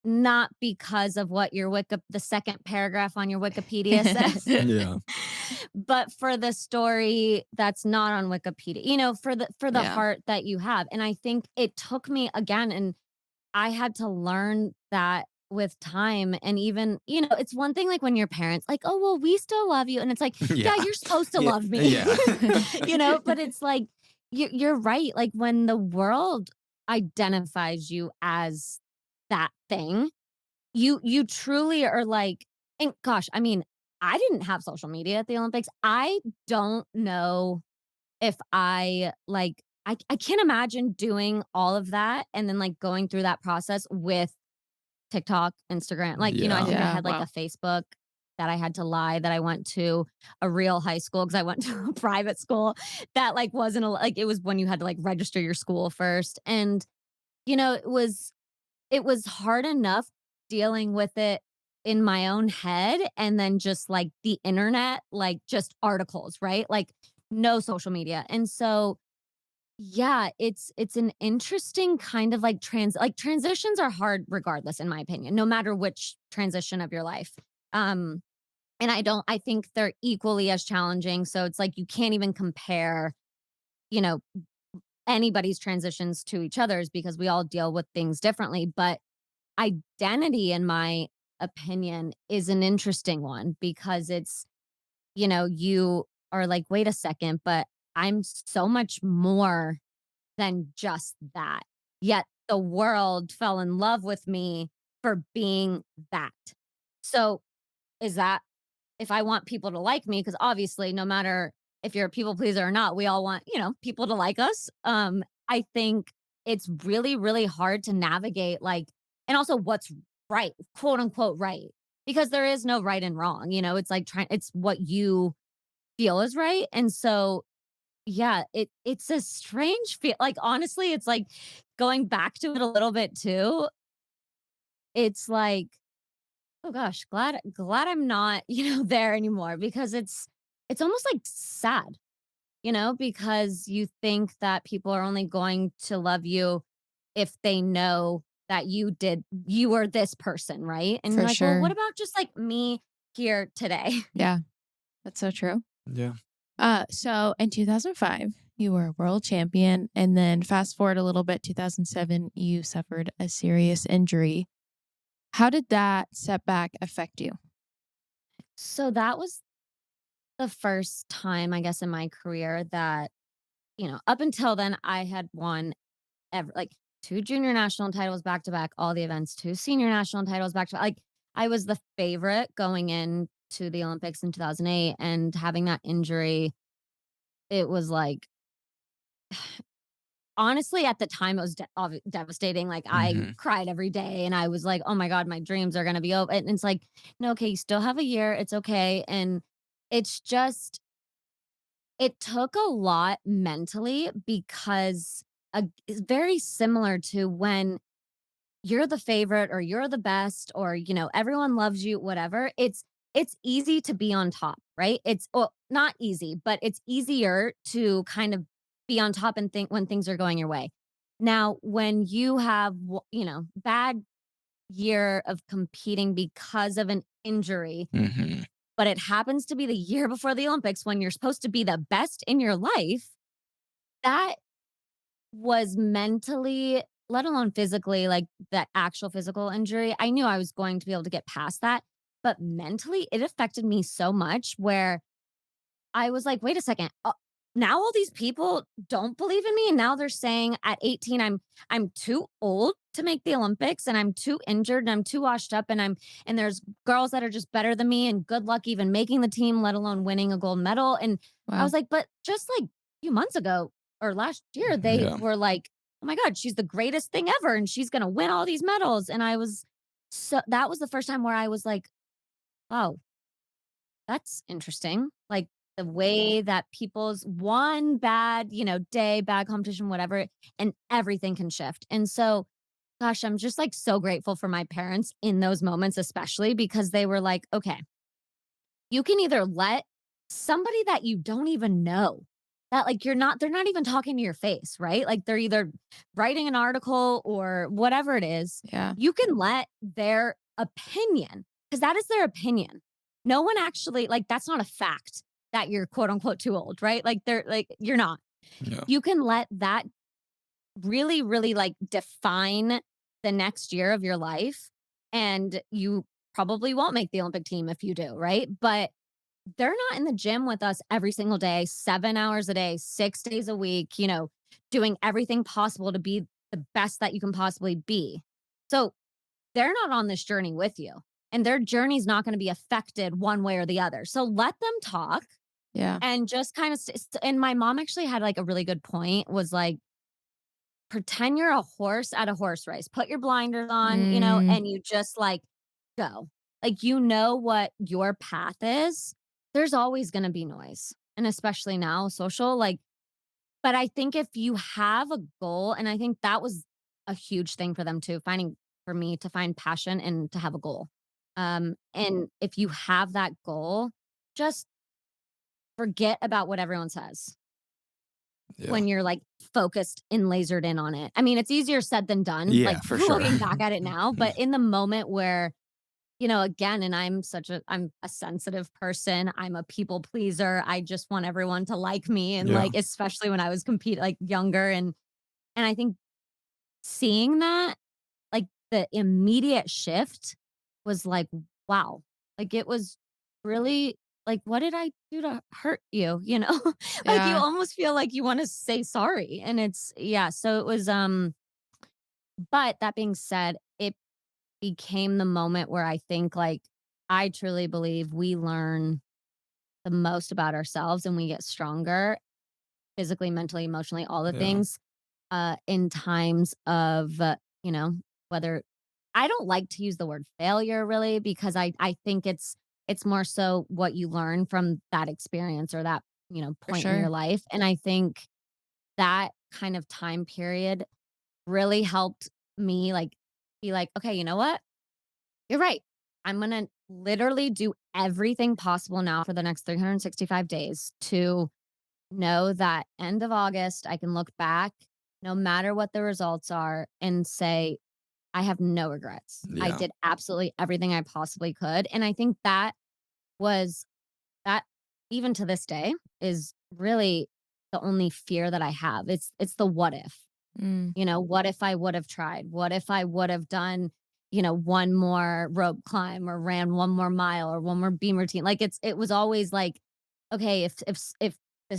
[SPEAKER 1] not because of what your the second paragraph on your Wikipedia says,
[SPEAKER 2] Yeah.
[SPEAKER 1] but for the story that's not on Wikipedia, for the
[SPEAKER 3] Yeah.
[SPEAKER 1] heart that you have. And I think it took me again, and I had to learn that with time. And even, it's one thing like when your parents like, "Oh, well, we still love you." And it's like, "Yeah,
[SPEAKER 2] Yeah.
[SPEAKER 1] you're supposed to
[SPEAKER 2] Yeah.
[SPEAKER 1] love me."
[SPEAKER 2] Yeah.
[SPEAKER 1] But it's like you're right. Like when the world identifies you as that thing, you truly are like, and gosh, I mean, I didn't have social media at the Olympics. I don't know if I can't imagine doing all of that and then, like, going through that process with TikTok, Instagram. Like, I
[SPEAKER 2] Yeah.
[SPEAKER 1] think I
[SPEAKER 3] Yeah.
[SPEAKER 1] had, like,
[SPEAKER 3] Wow.
[SPEAKER 1] a Facebook that I had to lie that I went to a real high school because I went to a private school that, like, wasn't a like, it was when you had to, like, register your school first. And, it was hard enough dealing with it in my own head and then just, like, the internet, like, just articles, right? Like, no social media. And so, yeah, it's an interesting kind of, like, transitions are hard regardless, in my opinion, no matter which transition of your life. Um, and I think they're equally as challenging, so it's like you can't even compare, you know, anybody's transitions to each other's because we all deal with things differently. But identity, in my opinion, is an interesting one because you are like, wait a second, but I'm so much more than just that. Yet the world fell in love with me for being that. So is that if I want people to like me, because obviously no matter if you're a people pleaser or not, we all want, people to like us. I think it's really, really hard to navigate, like, and also what's right, quote unquote right. Because there is no right and wrong. It's like it's what you feel is right. And so yeah, it's a strange feel. Like honestly, it's like going back to it a little bit too. It's like, oh gosh, glad I'm not, there anymore because it's almost like sad, because you think that people are only going to love you if they know that you were this person, right? And you're
[SPEAKER 3] For
[SPEAKER 1] like, well, what
[SPEAKER 3] sure.
[SPEAKER 1] about just like me here today?
[SPEAKER 3] Yeah. That's so true.
[SPEAKER 2] Yeah.
[SPEAKER 3] So in 2005, you were a world champion, and then fast forward a little bit, 2007, you suffered a serious injury. How did that setback affect you?
[SPEAKER 1] So that was the first time, I guess, in my career that, up until then I had won like two junior national titles back to back, all the events, two senior national titles back to back. Like I was the favorite going into the Olympics in 2008, and having that injury, it was like, honestly, at the time, it was devastating. Like I
[SPEAKER 2] Hmm.
[SPEAKER 1] cried every day, and I was like, "Oh my god, my dreams are gonna be over." And it's like, no, okay, you still have a year. It's okay, and it's just it took a lot mentally because it's very similar to when you're the favorite or you're the best or everyone loves you, whatever. It's easy to be on top, right? It's, well, not easy, but it's easier to kind of be on top and think when things are going your way. Now when you have bad year of competing because of an injury,
[SPEAKER 2] Hmm.
[SPEAKER 1] but it happens to be the year before the Olympics when you're supposed to be the best in your life, that was mentally, let alone physically, like that actual physical injury. I knew I was going to be able to get past that, but mentally, it affected me so much where I was like, "Wait a second, now all these people don't believe in me, and now they're saying at 18 I'm too old to make the Olympics, and I'm too injured, and I'm too washed up, and there's girls that are just better than me, and good luck even making the team, let alone winning a gold medal." And I
[SPEAKER 3] Wow.
[SPEAKER 1] was like, "But just like a few months ago or last year, they
[SPEAKER 2] Yeah.
[SPEAKER 1] were like, 'Oh my god, she's the greatest thing ever, and she's gonna win all these medals.'" And I was so that was the first time where I was like, "Oh, that's interesting." Like the way that people's one bad, day, bad competition, whatever, and everything can shift. And so, gosh, I'm just like so grateful for my parents in those moments, especially because they were like, okay, you can either let somebody that you don't even know that, like, they're not even talking to your face, right? Like, they're either writing an article or whatever it is.
[SPEAKER 3] Yeah.
[SPEAKER 1] You can let their opinion, because that is their opinion. No one actually like, that's not a fact that you're quote unquote too old, right? Like, they're like, you're not.
[SPEAKER 2] Yeah.
[SPEAKER 1] You can let that really, really, like, define the next year of your life, and you probably won't make the Olympic team if you do, right? But they're not in the gym with us every single day, 7 hours a day, 6 days a week, doing everything possible to be the best that you can possibly be. So, they're not on this journey with you, and their journey's not gonna be affected one way or the other. So, let them talk
[SPEAKER 3] Yeah.
[SPEAKER 1] and just kinda and my mom actually had, like, a really good point, was like, pretend you're a horse at a horse race. Put your blinders on,
[SPEAKER 3] Mm,
[SPEAKER 1] and you just, like, go. Like, you know what your path is. There's always gonna be noise, and especially now, social, like, but I think if you have a goal, and I think that was a huge thing for them too, finding for me to find passion and to have a goal. And if you have that goal, just forget about what everyone says
[SPEAKER 2] Yeah.
[SPEAKER 1] when you're, like, focused and lasered in on it. I mean, it's easier said than done, like,
[SPEAKER 2] Yeah, for sure.
[SPEAKER 1] looking back at it now, but in the moment where, again, and I'm a sensitive person, I'm a people pleaser, I just want everyone to like me, and,
[SPEAKER 2] Yeah.
[SPEAKER 1] like, especially when I was like, younger, and I think seeing that, like, the immediate shift was like, wow. Like, it was really like, "What did I do to hurt you?" You know? Like, you
[SPEAKER 3] yeah.
[SPEAKER 1] almost feel like you wanna say sorry, and yeah, so it was, but that being said, it became the moment where I think, like, I truly believe we learn the most about ourselves and we get stronger physically, mentally, emotionally, all the
[SPEAKER 2] Yeah.
[SPEAKER 1] things, in times of, whether I don't like to use the word failure really because I think it's more so what you learn from that experience or that,
[SPEAKER 3] For
[SPEAKER 1] point in your
[SPEAKER 3] sure.
[SPEAKER 1] life, and I think that kind of time period really helped me, like, be like, "Okay, you know what? You're right. I'm gonna literally do everything possible now for the next 365 days to know that end of August, I can look back, no matter what the results are, and say, I have no regrets. I
[SPEAKER 2] Yeah.
[SPEAKER 1] did absolutely everything I possibly could." And I think was that even to this day is really the only fear that I have. It's the what if.
[SPEAKER 3] Mm,
[SPEAKER 1] What if I would have tried? What if I would have done, one more rope climb or ran one more mile or one more beam routine? Like, it was always like, okay, if this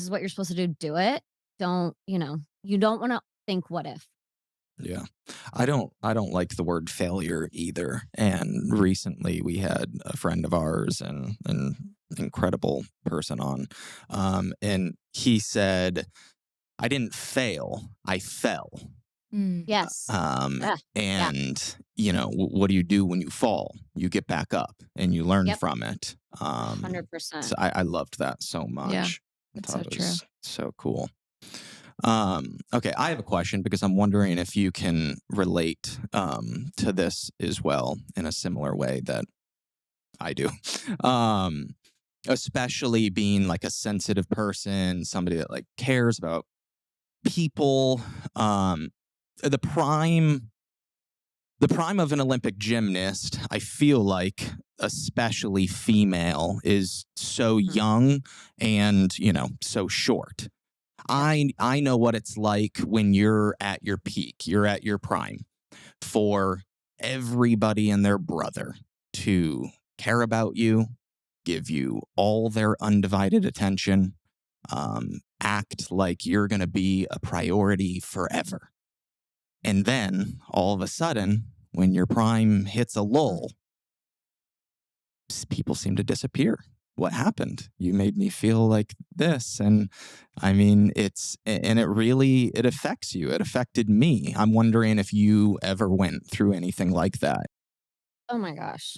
[SPEAKER 1] is what you're supposed to do, do it. Don't, you don't want to think what if.
[SPEAKER 2] Yeah. I don't like the word failure either. And recently we had a friend of ours and an incredible person on. And he said, I didn't fail, I fell.
[SPEAKER 3] mm,
[SPEAKER 1] Yes. Yeah. Yeah.
[SPEAKER 2] And what do you do when you fall? You get back up and you learn
[SPEAKER 1] Yep.
[SPEAKER 2] from it. So
[SPEAKER 1] 100%.
[SPEAKER 2] I loved that so
[SPEAKER 3] yeah.
[SPEAKER 2] much. I
[SPEAKER 3] That's so
[SPEAKER 2] thought it
[SPEAKER 3] true.
[SPEAKER 2] was so cool. Okay, I have a question because I'm wondering if you can relate to this as well in a similar way that I do. Um, Especially being like a sensitive person, somebody that like cares about people. Um, the prime the prime of an Olympic gymnast, I feel like, especially female, is so
[SPEAKER 1] Mhm.
[SPEAKER 2] young and, so short.
[SPEAKER 1] Yep.
[SPEAKER 2] I know what it's like when you're at your peak, you're at your prime, for everybody and their brother to care about you, give you all their undivided attention, act like you're going to be a priority forever. And then all of a sudden, when your prime hits a
[SPEAKER 1] Mhm.
[SPEAKER 2] lull, people seem to disappear. What happened? You made me feel like this. And I mean, and it really, it affects you. It affected me. I'm wondering if you ever went through anything like that.
[SPEAKER 1] Oh my gosh.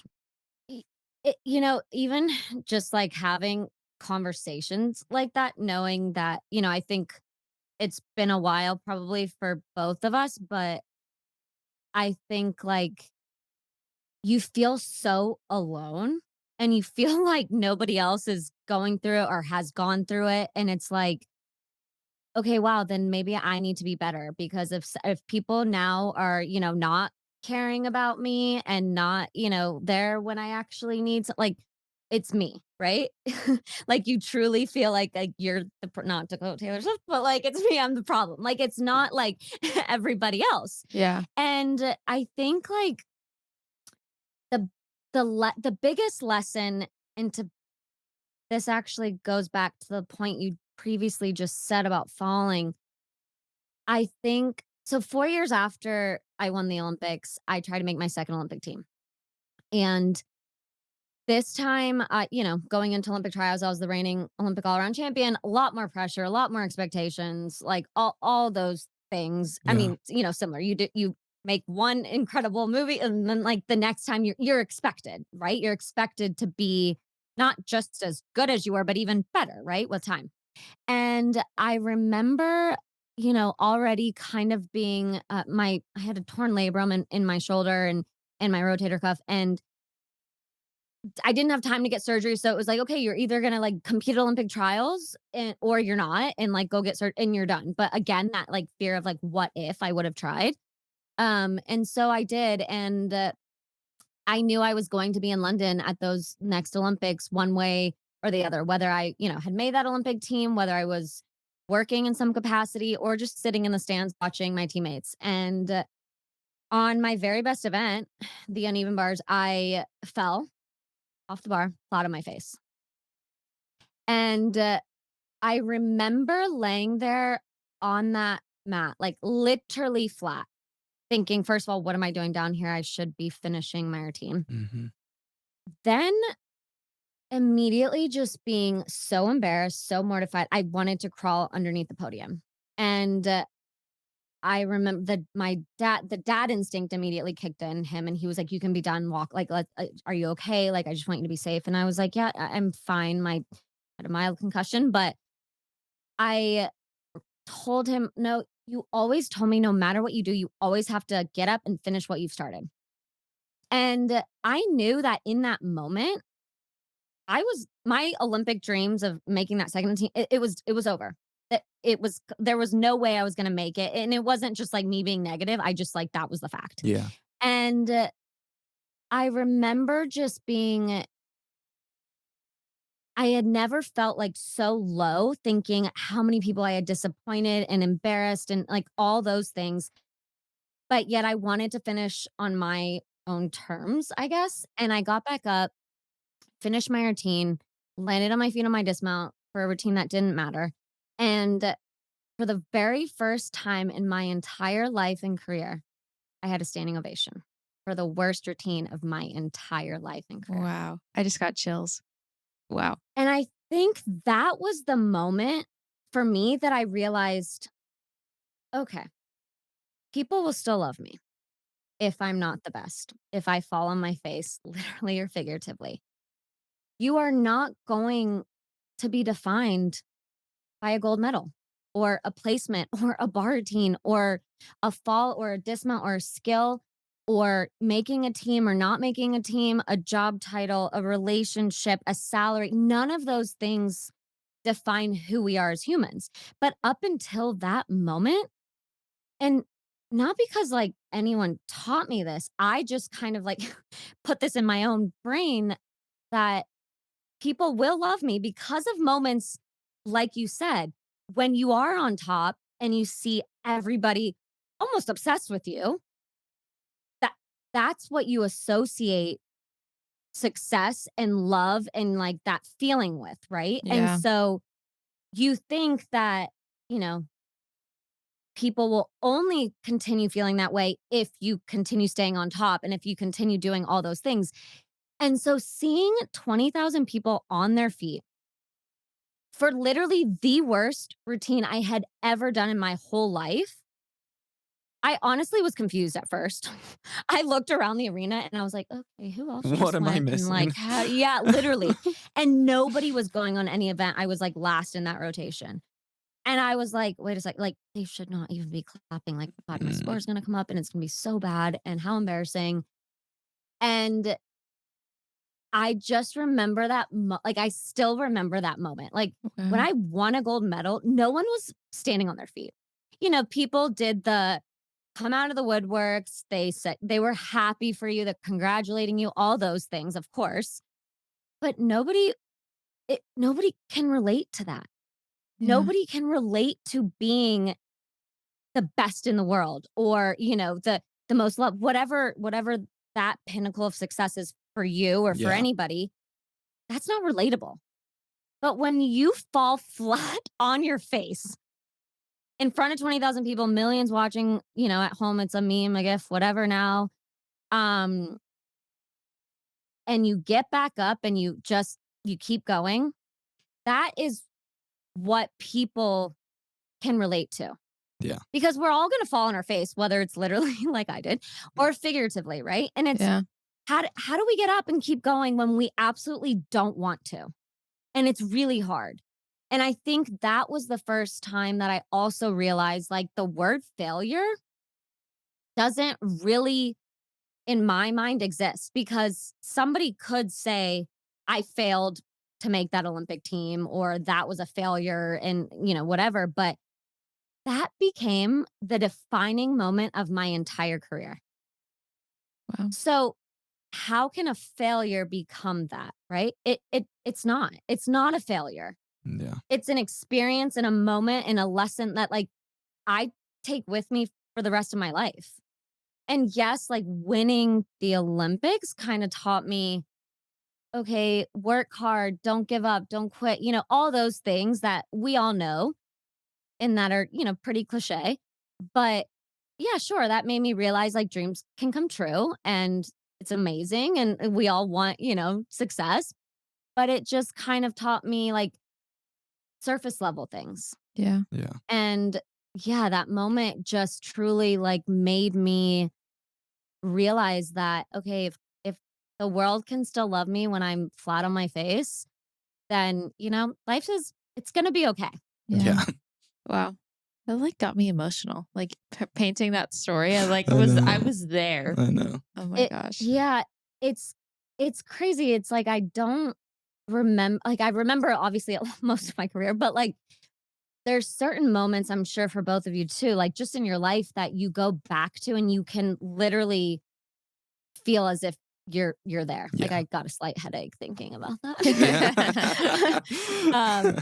[SPEAKER 1] E even just, like, having conversations like that, knowing that, I think it's been a while probably for both of us, but I think, like, you feel so alone, and you feel like nobody else is going through it or has gone through it, and it's like okay, wow, then maybe I need to be better because if people now are, not caring about me and not, there when I actually need like it's me, right? Like you truly feel like you're not to quote Taylor Swift, but like it's me, I'm the problem. Like it's not like everybody else.
[SPEAKER 3] Yeah.
[SPEAKER 1] And I think like the the biggest lesson into this actually goes back to the point you previously just said about falling. I think so 4 years after I won the Olympics, I tried to make my 2nd Olympic team. And this time, going into Olympic trials, I was the reigning Olympic all-around champion, a lot more pressure, a lot more expectations, like all those things. I
[SPEAKER 2] Yeah.
[SPEAKER 1] mean, similar. You make one incredible movie and then like the next time you're expected, right? You're expected to be not just as good as you were, but even better, right? With time. And I remember, already kind of being I had a torn labrum in my shoulder and my rotator cuff, and I didn't have time to get surgery. So it was like, okay, you're either gonna like compete at Olympic trials or you're not, and like go get surgery and you're done. But again, that like fear of like, what if I would have tried? And so I did, and I knew I was going to be in London at those next Olympics one way or the other, whether I, had made that Olympic team, whether I was working in some capacity or just sitting in the stands watching my teammates. And on my very best event, the uneven bars, I fell off the bar, flat on my face. And I remember laying there on that mat, like literally flat, thinking, first of all, what am I doing down here? I should be finishing my routine.
[SPEAKER 2] Hmm.
[SPEAKER 1] Then immediately just being so embarrassed, so mortified, I wanted to crawl underneath the podium. And I remember the dad instinct immediately kicked in him, and he was like, "You can be done. Walk. Like, are you okay? Like, I just want you to be safe." And I was like, "Yeah, I'm fine. I had a mild concussion, but I told him, no, you always told me no matter what you do, you always have to get up and finish what you've started." And I knew that in that moment, my Olympic dreams of making that second team, it was over. There was no way I was gonna make it. And it wasn't just like me being negative. I just like that was the fact.
[SPEAKER 2] Yeah.
[SPEAKER 1] And I remember just being I had never felt like so low, thinking how many people I had disappointed and embarrassed and like all those things. But yet I wanted to finish on my own terms, I guess. And I got back up, finished my routine, landed on my feet on my dismount for a routine that didn't matter. And for the very first time in my entire life and career, I had a standing ovation for the worst routine of my entire life and career.
[SPEAKER 3] Wow. I just got chills. Wow.
[SPEAKER 1] And I think that was the moment for me that I realized, okay, people will still love me if I'm not the best, if I fall on my face, literally or figuratively. You are not going to be defined by a gold medal or a placement or a bar routine or a fall or a dismount or a skill or making a team or not making a team, a job title, a relationship, a salary. None of those things define who we are as humans. But up until that moment, and not because like anyone taught me this, I just kind of like put this in my own brain that people will love me because of moments like you said, when you are on top and you see everybody almost obsessed with you, that that's what you associate success and love and like that feeling with, right? And
[SPEAKER 3] Yeah.
[SPEAKER 1] so you think that, you know, people will only continue feeling that way if you continue staying on top and if you continue doing all those things. And so seeing 20,000 people on their feet for literally the worst routine I had ever done in my whole life, I honestly was confused at first. I looked around the arena and I was like, "Okay, who else
[SPEAKER 2] What
[SPEAKER 1] just
[SPEAKER 2] am I
[SPEAKER 1] went?" And like,
[SPEAKER 2] missing?
[SPEAKER 1] how yeah, literally. And nobody was going on any event. I was like last in that rotation. And I was like, "Wait a sec, like they should not even be clapping. Like, God, my
[SPEAKER 2] Mm.
[SPEAKER 1] score is gonna come up and it's gonna be so bad and how embarrassing." And I just remember that like, I still remember that moment. Like, when
[SPEAKER 3] Wow.
[SPEAKER 1] I won a gold medal, no one was standing on their feet. You know, people did the come out of the woodworks. They said they were happy for you, they're congratulating you, all those things, of course. But nobody can relate to that.
[SPEAKER 3] Yeah.
[SPEAKER 1] Nobody can relate to being the best in the world or, the most loved, whatever that pinnacle of success is for you or for
[SPEAKER 2] Yeah.
[SPEAKER 1] anybody, that's not relatable. But when you fall flat on your face in front of 20,000 people, millions watching, at home, it's a meme, a GIF, whatever now, um, and you get back up and you keep going, that is what people can relate to.
[SPEAKER 2] Yeah.
[SPEAKER 1] Because we're all gonna fall on our face, whether it's literally like I did or figuratively, right? And it's
[SPEAKER 3] Yeah.
[SPEAKER 1] how do we get up and keep going when we absolutely don't want to? And it's really hard. And I think that was the first time that I also realized, like, the word failure doesn't really, in my mind, exist because somebody could say, I failed to make that Olympic team or that was a failure and, whatever. But that became the defining moment of my entire career.
[SPEAKER 3] Wow.
[SPEAKER 1] So, how can a failure become that, right? It's not. It's not a failure.
[SPEAKER 2] Yeah.
[SPEAKER 1] It's an experience and a moment and a lesson that, like, I take with me for the rest of my life. And yes, like, winning the Olympics kinda taught me, okay, work hard, don't give up, don't quit, all those things that we all know and that are, pretty cliche. But yeah, sure, that made me realize, like, dreams can come true and it's amazing and we all want, success, but it just kind of taught me, like, surface level things.
[SPEAKER 3] Yeah.
[SPEAKER 2] Yeah.
[SPEAKER 1] And yeah, that moment just truly, like, made me realize that, okay, if the world can still love me when I'm flat on my face, then, life is it's gonna be okay.
[SPEAKER 3] Yeah.
[SPEAKER 2] Yeah.
[SPEAKER 3] Wow. That like got me emotional. Like painting that story.
[SPEAKER 2] I know.
[SPEAKER 3] I was there.
[SPEAKER 2] I know.
[SPEAKER 3] Oh my
[SPEAKER 1] It
[SPEAKER 3] gosh.
[SPEAKER 1] yeah, it's it's crazy. It's like I don't I remember obviously most of my career, but, like, there's certain moments I'm sure for both of you too, like, just in your life that you go back to and you can literally feel as if you're there. Like,
[SPEAKER 2] Yeah.
[SPEAKER 1] I got a slight headache thinking about
[SPEAKER 2] Yeah.
[SPEAKER 1] that. Um,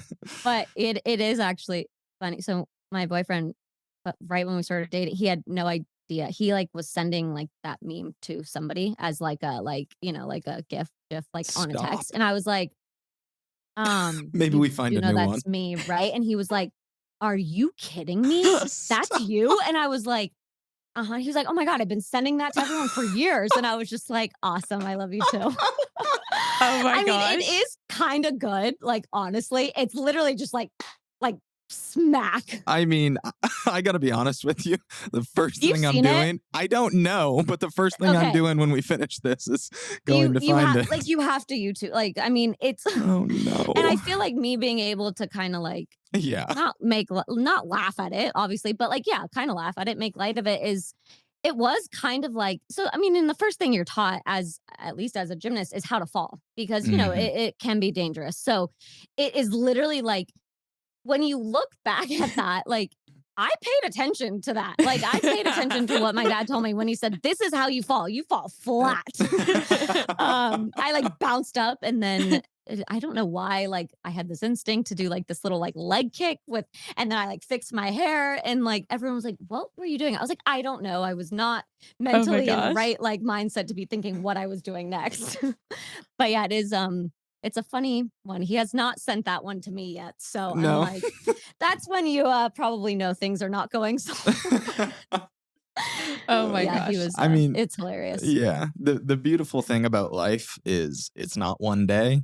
[SPEAKER 1] but it is actually funny. So, my boyfriend, right when we started dating, he had no idea. He, like, was sending, like, that meme to somebody as, like, like a GIF, like, on a
[SPEAKER 2] Stop.
[SPEAKER 1] text, and I was like,
[SPEAKER 2] Maybe
[SPEAKER 1] "You
[SPEAKER 2] we find
[SPEAKER 1] do
[SPEAKER 2] a
[SPEAKER 1] know
[SPEAKER 2] new one.
[SPEAKER 1] that's me, right?" And he was like, "Are you kidding me? That's
[SPEAKER 2] Stop.
[SPEAKER 1] you?" And I was like, "Uh-huh." He was like, "Oh my god, I've been sending that to everyone for years." And I was just like, "Awesome, I love you too."
[SPEAKER 3] Oh my
[SPEAKER 1] I mean, it
[SPEAKER 3] gosh.
[SPEAKER 1] is kinda good, like, honestly. It's literally just like, smack.
[SPEAKER 2] I mean, I gotta be honest with you. The first
[SPEAKER 1] You've
[SPEAKER 2] thing I'm
[SPEAKER 1] seen it?
[SPEAKER 2] doing, I don't know, but the first thing I'm
[SPEAKER 1] Okay.
[SPEAKER 2] doing when we finish this is
[SPEAKER 1] You
[SPEAKER 2] going to
[SPEAKER 1] you
[SPEAKER 2] find
[SPEAKER 1] have
[SPEAKER 2] it.
[SPEAKER 1] like, you have to YouTube like, I mean, it's
[SPEAKER 2] Oh
[SPEAKER 1] and I
[SPEAKER 2] no.
[SPEAKER 1] feel like me being able to kinda, like,
[SPEAKER 2] Yeah.
[SPEAKER 1] not laugh at it, obviously, but, like, yeah, kinda laugh at it, make light of it is it was kind of like so, I mean, and the first thing you're taught as at least as a gymnast is how to fall because,
[SPEAKER 2] Mhm.
[SPEAKER 1] it can be dangerous. So, it is literally like when you look back at that, like, I paid attention to that. Like, I paid attention to what my dad told me when he said, "This is how you fall. You fall flat." I, like, bounced up and then I don't know why, like, I had this instinct to do, like, this little, like, leg kick with and then I, like, fixed my hair and, like, everyone was like, "What were you doing?" I was like, "I don't know. I was not
[SPEAKER 3] Oh my
[SPEAKER 1] mentally in the
[SPEAKER 3] gosh.
[SPEAKER 1] right, like, mindset to be thinking what I was doing next." But yeah, it's a funny one. He has not sent that one to me yet, so I'm
[SPEAKER 2] No.
[SPEAKER 1] like, that's when you, probably know things are not going so
[SPEAKER 3] Oh my
[SPEAKER 1] yeah, he
[SPEAKER 3] gosh.
[SPEAKER 1] was,
[SPEAKER 2] I mean,
[SPEAKER 1] it's hilarious.
[SPEAKER 2] yeah. The beautiful thing about life is it's not one day,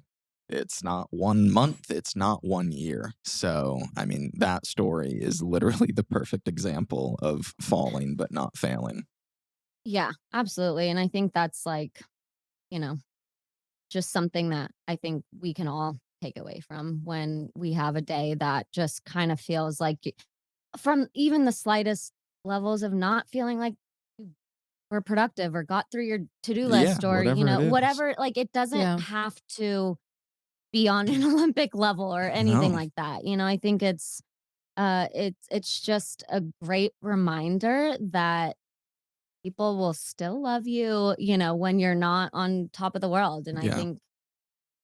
[SPEAKER 2] it's not 1 month, it's not 1 year. So, I mean, that story is literally the perfect example of falling but not failing.
[SPEAKER 1] Yeah, absolutely, and I think that's, like, you know, just something that I think we can all take away from when we have a day that just kind of feels like from even the slightest levels of not feeling like were productive or got through your to-do
[SPEAKER 2] Yeah,
[SPEAKER 1] list or,
[SPEAKER 2] whatever it is.
[SPEAKER 1] whatever, like, it doesn't
[SPEAKER 3] Yeah.
[SPEAKER 1] have to be on an Olympic level or anything
[SPEAKER 2] No.
[SPEAKER 1] like that. I think it's just a great reminder that people will still love you, when you're not on top of the world. And I
[SPEAKER 2] Yeah.
[SPEAKER 1] think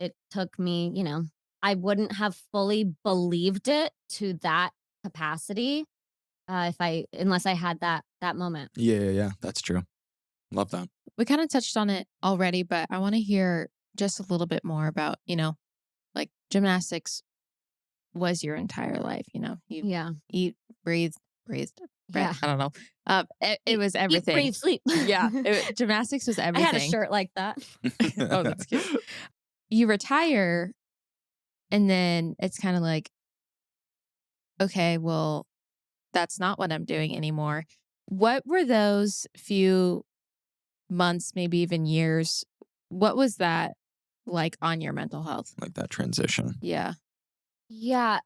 [SPEAKER 1] it took me, I wouldn't have fully believed it to that capacity if I unless I had that moment.
[SPEAKER 2] Yeah, yeah, yeah. That's true. Love that.
[SPEAKER 3] We kind of touched on it already, but I want to hear just a little bit more about, like gymnastics was your entire life, you
[SPEAKER 1] Yeah.
[SPEAKER 3] eat, breathed,
[SPEAKER 1] Yeah.
[SPEAKER 3] I don't know. It
[SPEAKER 1] Eat,
[SPEAKER 3] was
[SPEAKER 1] eat,
[SPEAKER 3] everything.
[SPEAKER 1] breathe, sleep.
[SPEAKER 3] Yeah. Gymnastics was
[SPEAKER 1] I had a
[SPEAKER 3] everything.
[SPEAKER 1] shirt like that.
[SPEAKER 3] Oh, that's cute. You retire and then it's kind of like, okay, well, that's not what I'm doing anymore. What were those few months, maybe even years? What was that like on your mental health?
[SPEAKER 2] Like that transition.
[SPEAKER 3] Yeah.
[SPEAKER 1] Yeah,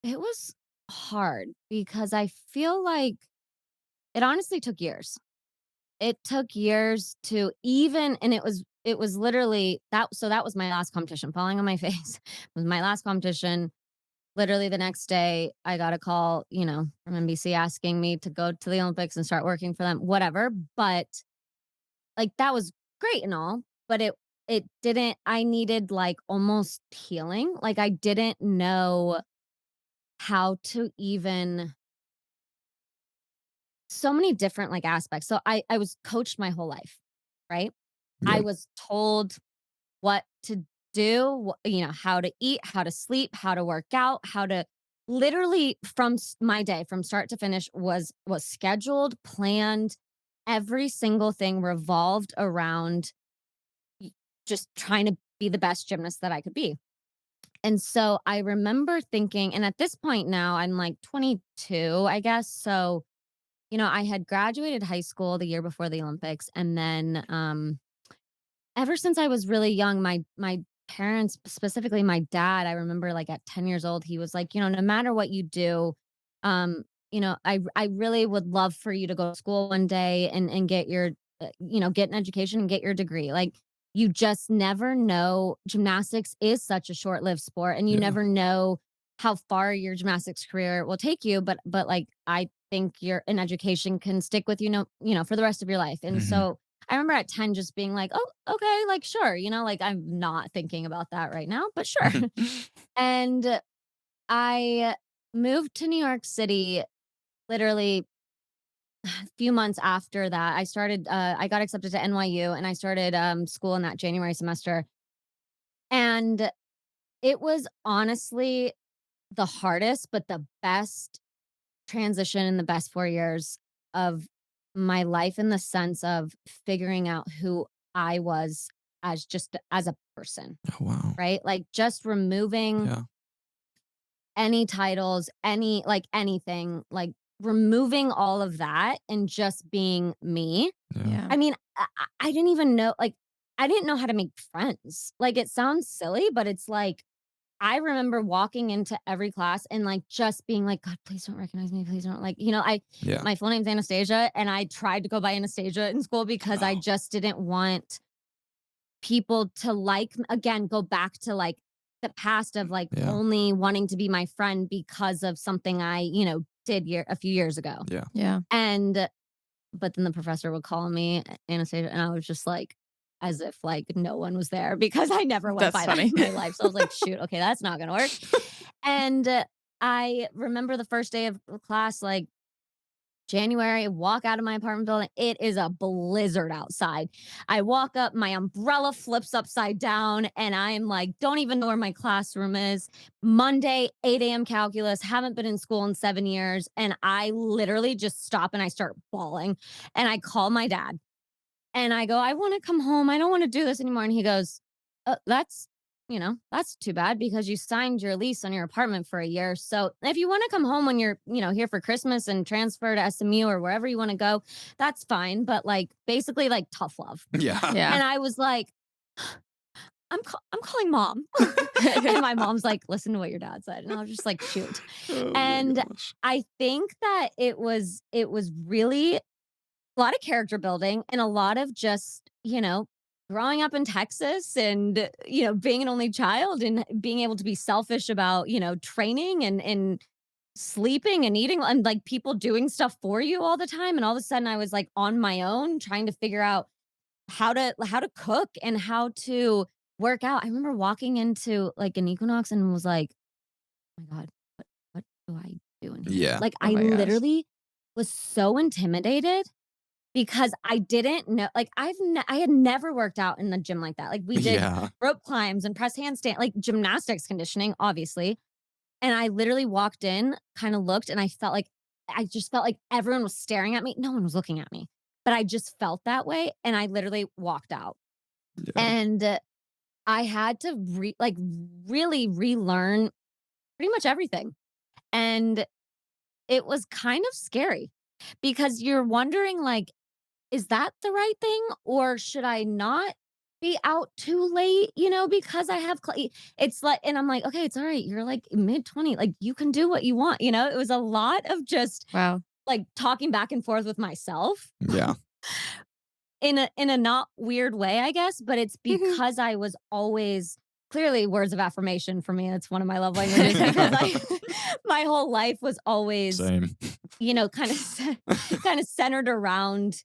[SPEAKER 1] it was hard because I feel like it honestly took years. It took years to even and it was literally that was my last competition. Falling on my face was my last competition. Literally the next day, I got a call, from NBC asking me to go to the Olympics and start working for them, whatever. But like that was great and all, but it didn't I needed like almost healing. Like I didn't know how to even so many different like aspects. So I was coached my whole life, right? I
[SPEAKER 2] Yep.
[SPEAKER 1] was told what to do, how to eat, how to sleep, how to work out, how to literally from my day from start to finish was scheduled, planned. Every single thing revolved around just trying to be the best gymnast that I could be. And so I remember thinking, and at this point now I'm like 22, I guess. So, I had graduated high school the year before the Olympics. And then ever since I was really young, my parents, specifically my dad, I remember like at 10 years old, he was like, no matter what you do, I really would love for you to go to school one day and get your get an education and get your degree. Like you just never know. Gymnastics is such a short-lived sport and you
[SPEAKER 2] Yeah.
[SPEAKER 1] never know how far your gymnastics career will take you, but like I think your an education can stick with for the rest of your life. And
[SPEAKER 2] Hmm.
[SPEAKER 1] so I remember at 10 just being like, "Oh, okay, like, sure," like, I'm not thinking about that right now, but sure. And I moved to New York City literally a few months after that. I got accepted to NYU and I started, school in that January semester. And it was honestly the hardest, but the best transition in the best 4 years of my life in the sense of figuring out who I was as a person,
[SPEAKER 2] Oh, wow.
[SPEAKER 1] right? Like, just removing
[SPEAKER 2] Yeah.
[SPEAKER 1] any titles, anything, like, removing all of that and just being me.
[SPEAKER 2] Yeah.
[SPEAKER 3] Yeah.
[SPEAKER 1] I mean, I didn't even know like, I didn't know how to make friends. Like, it sounds silly, but it's like I remember walking into every class and, like, just being like, "God, please don't recognize me. Please don't." Like,
[SPEAKER 2] Yeah.
[SPEAKER 1] my full name's Anastasia, and I tried to go by Anastasia in school because I
[SPEAKER 2] Oh,
[SPEAKER 1] just didn't want people to again, go back to, like, the past of, like,
[SPEAKER 2] yeah.
[SPEAKER 1] only wanting to be my friend because of something I, did a few years ago.
[SPEAKER 2] Yeah.
[SPEAKER 3] Yeah.
[SPEAKER 1] And but then the professor would call me Anastasia, and I was just like as if, like, no one was there because I never went
[SPEAKER 3] That's
[SPEAKER 1] by that
[SPEAKER 3] funny.
[SPEAKER 1] in my life. So I was like, "Shoot, okay, that's not gonna work." And, I remember the first day of class, like, January, walk out of my apartment building, it is a blizzard outside. I walk up, my umbrella flips upside down, and I'm like, don't even know where my classroom is. Monday, 8 a.m. calculus, haven't been in school in 7 years, and I literally just stop and I start bawling, and I call my dad. And I go, "I wanna come home. I don't wanna do this anymore." And he goes, that's too bad because you signed your lease on your apartment for a year. So if you wanna come home when you're, here for Christmas and transfer to SMU or wherever you wanna go, that's fine, but, like, basically, like, tough love."
[SPEAKER 2] Yeah.
[SPEAKER 3] Yeah.
[SPEAKER 1] And I was like, I'm calling mom." And my mom's like, "Listen to what your dad said." And I was just like, "Shoot."
[SPEAKER 2] Oh my
[SPEAKER 1] And
[SPEAKER 2] gosh.
[SPEAKER 1] I think that it was really a lot of character building and a lot of just, growing up in Texas and, being an only child and being able to be selfish about, training and sleeping and eating and like people doing stuff for you all the time. And all of a sudden I was like on my own trying to figure out how to cook and how to work out. I remember walking into like an Equinox and was like, "Oh my God, what do I do in here?"
[SPEAKER 2] Yeah.
[SPEAKER 1] Like
[SPEAKER 3] Oh
[SPEAKER 1] I
[SPEAKER 3] my gosh.
[SPEAKER 1] literally was so intimidated because I didn't know like I had never worked out in the gym like that. Like we did
[SPEAKER 2] Yeah.
[SPEAKER 1] rope climbs and press handstand, like gymnastics conditioning, obviously. And I literally walked in, kind of looked, and I just felt like everyone was staring at me. No one was looking at me, but I just felt that way, and I literally walked out.
[SPEAKER 2] Yeah.
[SPEAKER 1] And I had to really relearn pretty much everything. And it was kind of scary because you're wondering like, is that the right thing or should I not be out too late, because I have it's like and I'm like, okay, it's all right. You're like mid 20, like you can do what you want, It was a lot of just
[SPEAKER 3] Wow.
[SPEAKER 1] like talking back and forth with myself
[SPEAKER 2] Yeah.
[SPEAKER 1] in a not weird way, I guess, but it's because I was always clearly words of affirmation for me. It's one of my love languages because I my whole life was always,
[SPEAKER 2] Same.
[SPEAKER 1] kind of kind of centered around,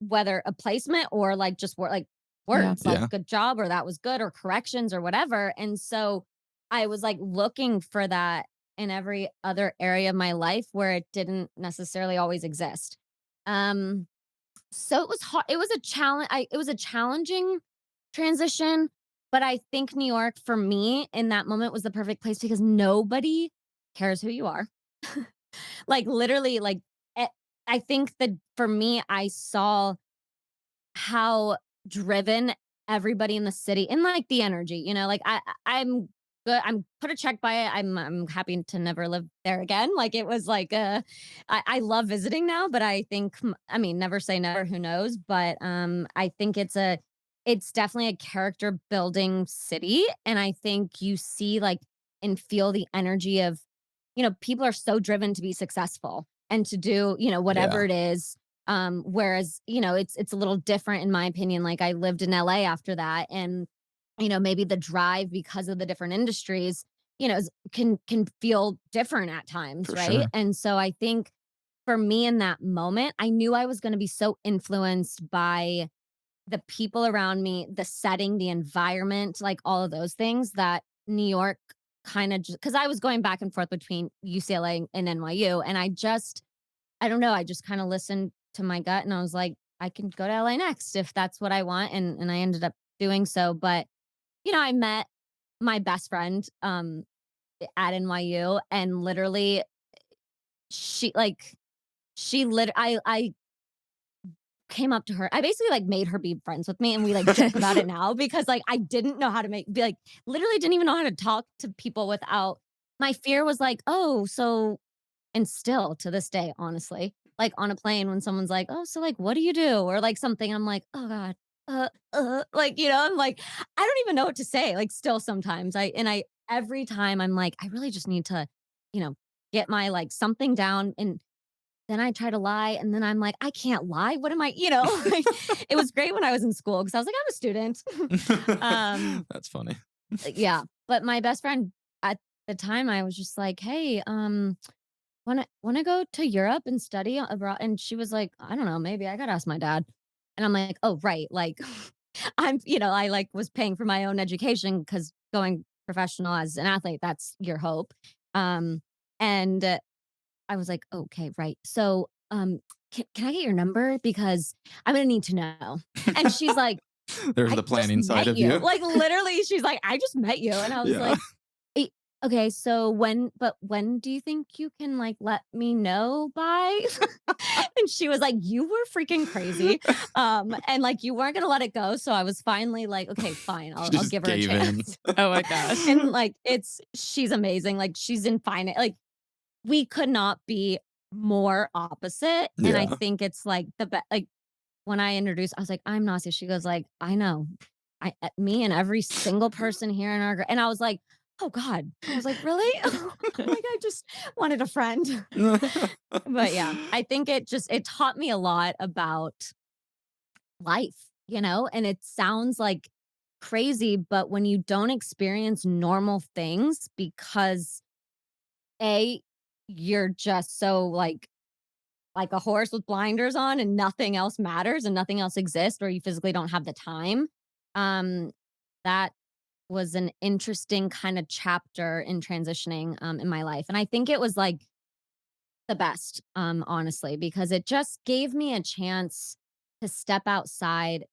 [SPEAKER 1] whether a placement or like just like
[SPEAKER 3] Yeah.
[SPEAKER 1] words like
[SPEAKER 2] Yeah.
[SPEAKER 1] good job or that was good or corrections or whatever. And so I was like looking for that in every other area of my life where it didn't necessarily always exist. Um so it was hard. It was a challenge. It was a challenging transition, but I think New York for me in that moment was the perfect place because nobody cares who you are. Like literally, like eh, I think that for me, I saw how driven everybody in the city and like the energy, like I'm good. I'm put a check by it. I'm happy to never live there again. Like it was like I love visiting now, but I think I mean never say never, who knows? But I think it's definitely a character building city. And I think you see like and feel the energy of, people are so driven to be successful and to do, whatever
[SPEAKER 2] Yeah.
[SPEAKER 1] it is whereas, it's a little different in my opinion. Like I lived in LA after that and, maybe the drive because of the different industries, can feel different at times,
[SPEAKER 2] For
[SPEAKER 1] right?
[SPEAKER 2] sure.
[SPEAKER 1] And so I think for me in that moment, I knew I was going to be so influenced by the people around me, the setting, the environment, like all of those things that New York kind of just because I was going back and forth between UCLA and NYU and I don't know, I just kinda listened to my gut and I was like, "I can go to LA next if that's what I want," and I ended up doing so, but, I met my best friend, at NYU and literally she like, she lit I came up to her. I basically, like, made her be friends with me, and we, like, joke about it now because, like, I didn't know how to be like, literally didn't even know how to talk to people without my fear was like, "Oh, so" and still to this day, honestly, like on a plane when someone's like, "Oh, so like what do you do?" Or like something, I'm like, "Oh God." Like, I'm like, I don't even know what to say. Like still sometimes I every time I'm like, I really just need to, you know, get my like something down and then I try to lie and then I'm like, I can't lie. What am I, like it was great when I was in school because I was like, I'm a student. um
[SPEAKER 2] That's funny.
[SPEAKER 1] yeah. But my best friend at the time I was just like, "Hey, wanna go to Europe and study abroad?" And she was like, "I don't know, maybe I gotta ask my dad." And I'm like, "Oh, right." Like I like was paying for my own education because going professional as an athlete, that's your hope. Um, and I was like, "Okay, right. So, can I get your number? Because I'm gonna need to know." And she's like,
[SPEAKER 2] There's
[SPEAKER 1] "I
[SPEAKER 2] the
[SPEAKER 1] just
[SPEAKER 2] planning side
[SPEAKER 1] met
[SPEAKER 2] of
[SPEAKER 1] you."
[SPEAKER 2] you.
[SPEAKER 1] Like literally, she's like, "I just met you." And I was
[SPEAKER 2] Yeah.
[SPEAKER 1] like, Eh, okay, so when do you think you can, like, let me know by? And she was like, "You were freaking crazy, and, like, you weren't gonna let it go," so I was finally like, "Okay, fine,
[SPEAKER 2] She
[SPEAKER 1] I'll
[SPEAKER 2] just
[SPEAKER 1] give her a
[SPEAKER 2] gave in.
[SPEAKER 1] chance."
[SPEAKER 3] Oh my gosh.
[SPEAKER 1] And, like, she's amazing, like, she's in finance. Like, we could not be more opposite, and I
[SPEAKER 2] Yeah.
[SPEAKER 1] think it's, like, like, when I introduced I was like, "I'm Nastia," she goes like, "I know. Me and every single person here in our" and I was like, Oh god. I was like, "Really?" Like, I just wanted a friend. But yeah, I think it taught me a lot about life, and it sounds like crazy, but when you don't experience normal things because A, you're just so like a horse with blinders on and nothing else matters and nothing else exists or you physically don't have the time. Um, that was an interesting kind of chapter in transitioning in my life. And I think it was like the best, honestly, because it just gave me a chance to step outside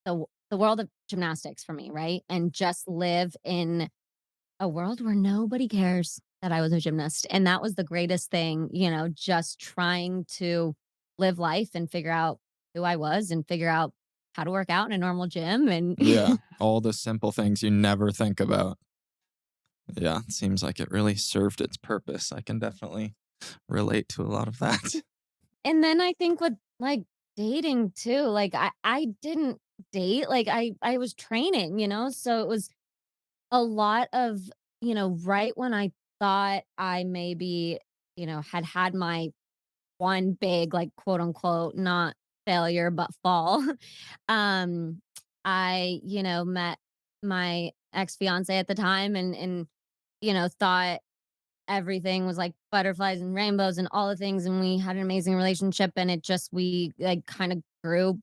[SPEAKER 1] the world of gymnastics for me, right? And just live in a world where nobody cares that I was a gymnast, and that was the greatest thing, just trying to live life and figure out who I was and figure out how to work out in a normal gym and
[SPEAKER 2] Yeah, all the simple things you never think about. Yeah, it seems like it really served its purpose. I can definitely relate to a lot of that.
[SPEAKER 1] and then I think with, like, dating too, like, I didn't date, like, I was training, so it was a lot of, right when I thought I maybe, had my one big, like, quote unquote, not failure, but fall. um, I, met my ex-fiance at the time and, thought everything was like butterflies and rainbows and all the things. And we had an amazing relationship. And we like kind of grew,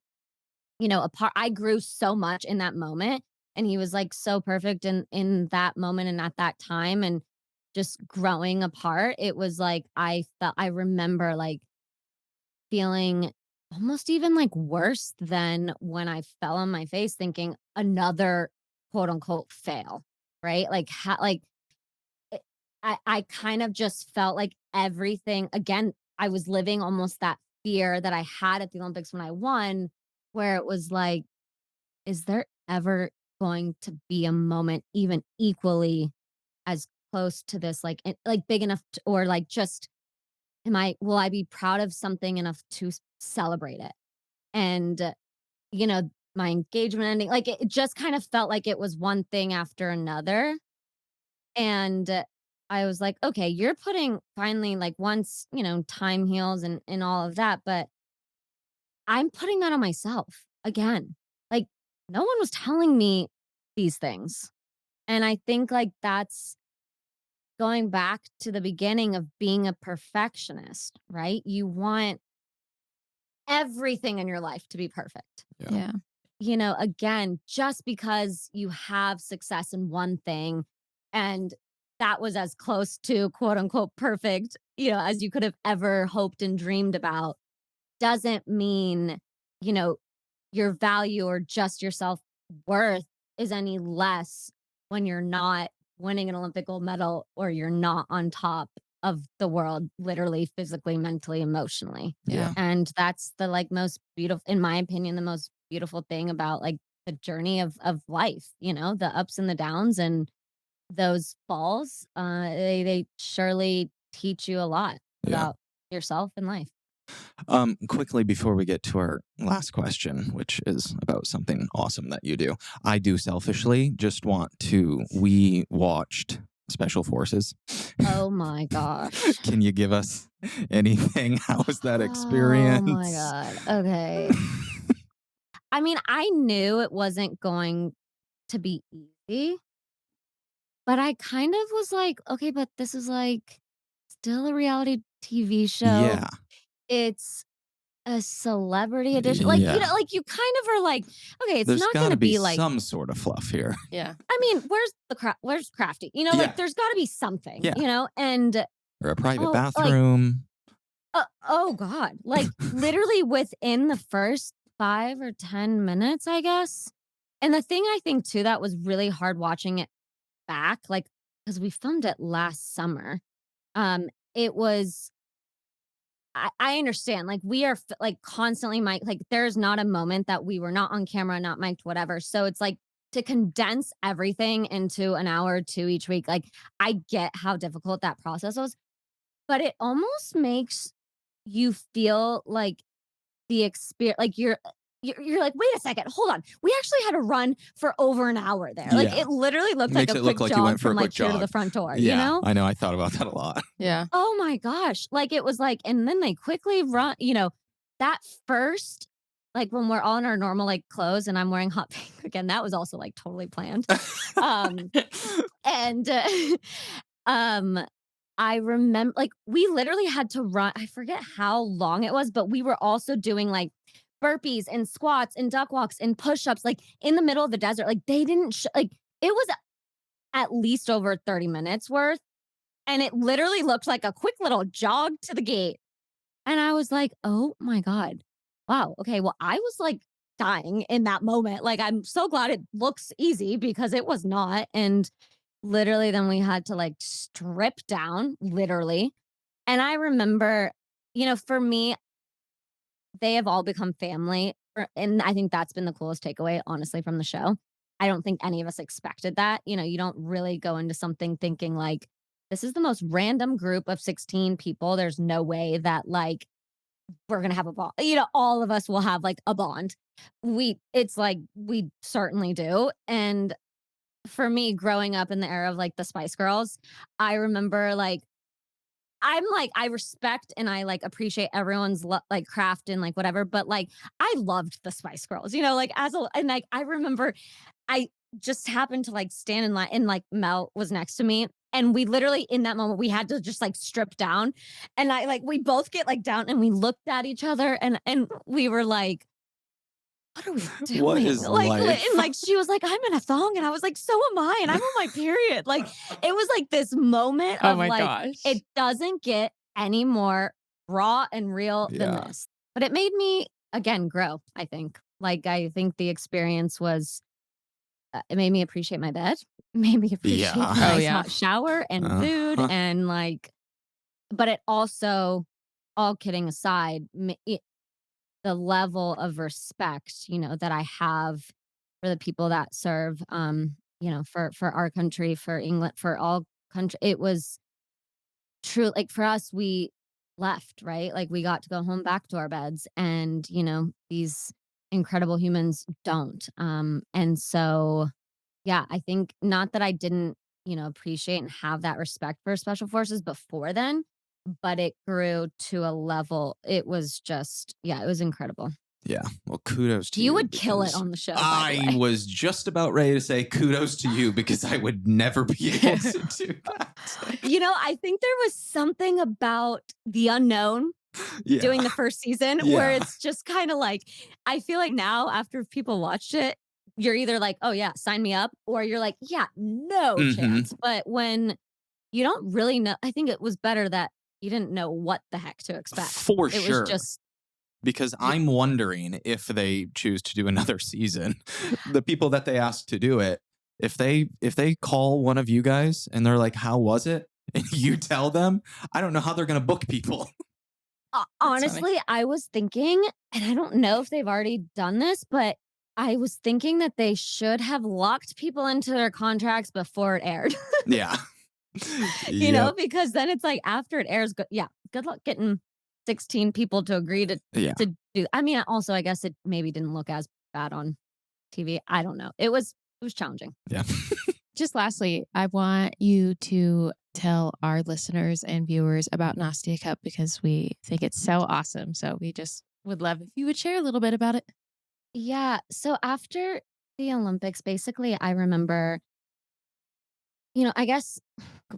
[SPEAKER 1] apart. I grew so much in that moment. And he was like so perfect in that moment and at that time. And just growing apart, it was like I remember like feeling almost even, like, worse than when I fell on my face thinking another quote unquote "fail," right? Eh I kind of just felt like everything again, I was living almost that fear that I had at the Olympics when I won, where it was like, "Is there ever going to be a moment even equally as close to this, like, big enough t or, like, just am I will I be proud of something enough to celebrate it?" And, my engagement ending, like, it just kind of felt like it was one thing after another, and I was like, "Okay, you're putting finally, like, once, time heals and all of that, but I'm putting that on myself again." Like, no one was telling me these things, and I think, like, that's going back to the beginning of being a perfectionist, right? You want everything in your life to be perfect.
[SPEAKER 2] Yeah.
[SPEAKER 3] Yeah.
[SPEAKER 1] Again, just because you have success in one thing and that was as close to quote unquote perfect, as you could have ever hoped and dreamed about, doesn't mean, you know, your value or just your self worth is any less when you're not winning an Olympic gold medal or you're not on top of the world, literally, physically, mentally, emotionally.
[SPEAKER 2] Yeah.
[SPEAKER 3] Yeah.
[SPEAKER 1] And that's the like most beautiful, in my opinion, the most beautiful thing about like the journey of life, the ups and the downs and those falls. They surely teach you a lot
[SPEAKER 2] Yeah.
[SPEAKER 1] about yourself and life.
[SPEAKER 2] Quickly before we get to our last question, which is about something awesome that you do, I do selfishly just want to. We watched Special Forces.
[SPEAKER 1] Oh my gosh.
[SPEAKER 2] Can you give us anything? How was that
[SPEAKER 1] Oh my
[SPEAKER 2] experience?
[SPEAKER 1] god. Okay. I mean, I knew it wasn't going to be easy, but I kind of was like, okay, but this is like still a reality TV show.
[SPEAKER 2] Yeah.
[SPEAKER 1] It's a celebrity edition. Like,
[SPEAKER 2] Yeah.
[SPEAKER 1] like you kind of are like, okay, it's
[SPEAKER 2] There's
[SPEAKER 1] not
[SPEAKER 2] got
[SPEAKER 1] going
[SPEAKER 2] to
[SPEAKER 1] to
[SPEAKER 2] be
[SPEAKER 1] be like,
[SPEAKER 2] some sort of fluff here.
[SPEAKER 3] Yeah.
[SPEAKER 1] I mean, where's Crafty? Like
[SPEAKER 2] Yeah.
[SPEAKER 1] there's got to be something,
[SPEAKER 2] Yeah.
[SPEAKER 1] and
[SPEAKER 2] Or a private
[SPEAKER 1] oh, like,
[SPEAKER 2] bathroom.
[SPEAKER 1] oh God, like literally within the first 5 or 10 minutes, I guess. And the thing I think too that was really hard watching it back, like, because we filmed it last summer. It was I understand, like, we are like, constantly like, there's not a moment that we were not on camera, not mic'd, whatever, so it's like, to condense everything into an hour or 2 each week, like, I get how difficult that process was, but it almost makes you feel like the experience, like, you're like, "Wait a second, hold on. We actually had to run for over an hour there." Like,
[SPEAKER 2] Yeah.
[SPEAKER 1] it literally looked like
[SPEAKER 2] Makes
[SPEAKER 1] a
[SPEAKER 2] it look
[SPEAKER 1] quick
[SPEAKER 2] like you
[SPEAKER 1] jog
[SPEAKER 2] went for a
[SPEAKER 1] from, like,
[SPEAKER 2] quick
[SPEAKER 1] here to the
[SPEAKER 2] jog.
[SPEAKER 1] front door, you
[SPEAKER 2] Yeah,
[SPEAKER 1] know?
[SPEAKER 2] I know. I thought about that a lot.
[SPEAKER 3] Yeah.
[SPEAKER 1] Oh my gosh. Like, it was like and then they quickly run that first like, when we're all in our normal, like, clothes and I'm wearing hot pink again, that was also, like, totally planned. Um, and, um, I remember like, we literally had to run I forget how long it was, but we were also doing, like, burpees and squats and duck walks and push-ups, like, in the middle of the desert. Like, they didn't like, it was at least over 30 minutes worth, and it literally looked like a quick little jog to the gate. And I was like, "Oh my god. Wow, okay, well, I was, like, dying in that moment." Like, I'm so glad it looks easy because it was not, and literally then we had to, like, strip down, literally. And I remember, for me, they have all become family, and I think that's been the coolest takeaway, honestly, from the show. I don't think any of us expected that. You don't really go into something thinking, like, "This is the most random group of 16 people. There's no way that, like, we're gonna have a bond. All of us will have, like, a bond." It's like, we certainly do, and for me, growing up in the era of, like, the Spice Girls, I remember, like I respect and I, like, appreciate everyone's like, craft and, like, whatever, but, like, I loved the Spice Girls, like, and, like, I remember I just happened to, like, stand in line and, like, Mel was next to me, and we literally in that moment, we had to just, like, strip down, and we both get, like, down, and we looked at each other, and we were like, "What are we
[SPEAKER 2] What
[SPEAKER 1] doing?"
[SPEAKER 2] is
[SPEAKER 1] Like, and,
[SPEAKER 2] life?
[SPEAKER 1] like, she was like, "I'm in a thong," and I was like, "So am I, and I'm on my period." Like, it was, like, this moment
[SPEAKER 3] Oh
[SPEAKER 1] of,
[SPEAKER 3] my
[SPEAKER 1] like,
[SPEAKER 3] gosh.
[SPEAKER 1] it doesn't get any more raw and real than
[SPEAKER 2] Yeah.
[SPEAKER 1] this. But it made me, again, grow, I think. Like, I think the experience was it made me appreciate my bed, made me appreciate a
[SPEAKER 3] Oh
[SPEAKER 2] Yeah.
[SPEAKER 1] nice
[SPEAKER 3] yeah.
[SPEAKER 1] hot shower and food
[SPEAKER 2] Uh-huh.
[SPEAKER 1] and, like but it also, all kidding aside, the level of respect, that I have for the people that serve, for our country, for England, for all country. It was true. Like, for us, we left, right? Like, we got to go home back to our beds, and, these incredible humans don't. And so, yeah, I think not that I didn't, appreciate and have that respect for special forces before then, but it grew to a level. It was just, yeah, it was incredible.
[SPEAKER 2] Yeah. Well, kudos to
[SPEAKER 1] You
[SPEAKER 2] you
[SPEAKER 1] would kill it
[SPEAKER 2] because
[SPEAKER 1] on the show, by the
[SPEAKER 2] I
[SPEAKER 1] way.
[SPEAKER 2] was just about ready to say kudos to you because I would never be able to do that.
[SPEAKER 1] I think there was something about the unknown
[SPEAKER 2] Yeah.
[SPEAKER 1] doing the first season where
[SPEAKER 2] Yeah.
[SPEAKER 1] it's just kinda like I feel like now after people watched it, you're either like, "Oh, yeah, sign me up," or you're like, "Yeah, no
[SPEAKER 2] Mhm.
[SPEAKER 1] chance." But when you don't really know, I think it was better that you didn't know what the heck to expect.
[SPEAKER 2] For
[SPEAKER 1] It was
[SPEAKER 2] sure.
[SPEAKER 1] just
[SPEAKER 2] Because
[SPEAKER 1] y
[SPEAKER 2] I'm wondering if they choose to do another season, the people that they asked to do it, if they call one of you guys and they're like, "How was it?" and you tell them, I don't know how they're gonna book people.
[SPEAKER 3] That's funny.
[SPEAKER 1] honestly, I was thinking, and I don't know if they've already done this, but I was thinking that they should have locked people into their contracts before it aired.
[SPEAKER 2] Yeah. Yep.
[SPEAKER 1] Because then it's like after it airs, yeah, good luck getting 16 people to agree to
[SPEAKER 2] Yeah.
[SPEAKER 1] do. I mean, also, I guess it maybe didn't look as bad on TV. I don't know. It was challenging.
[SPEAKER 2] Yeah.
[SPEAKER 3] Just lastly, I want you to tell our listeners and viewers about Nastia Cup because we think it's so awesome. So we just would love if you would share a little bit about it.
[SPEAKER 1] Yeah. So after the Olympics, basically, I remember, I guess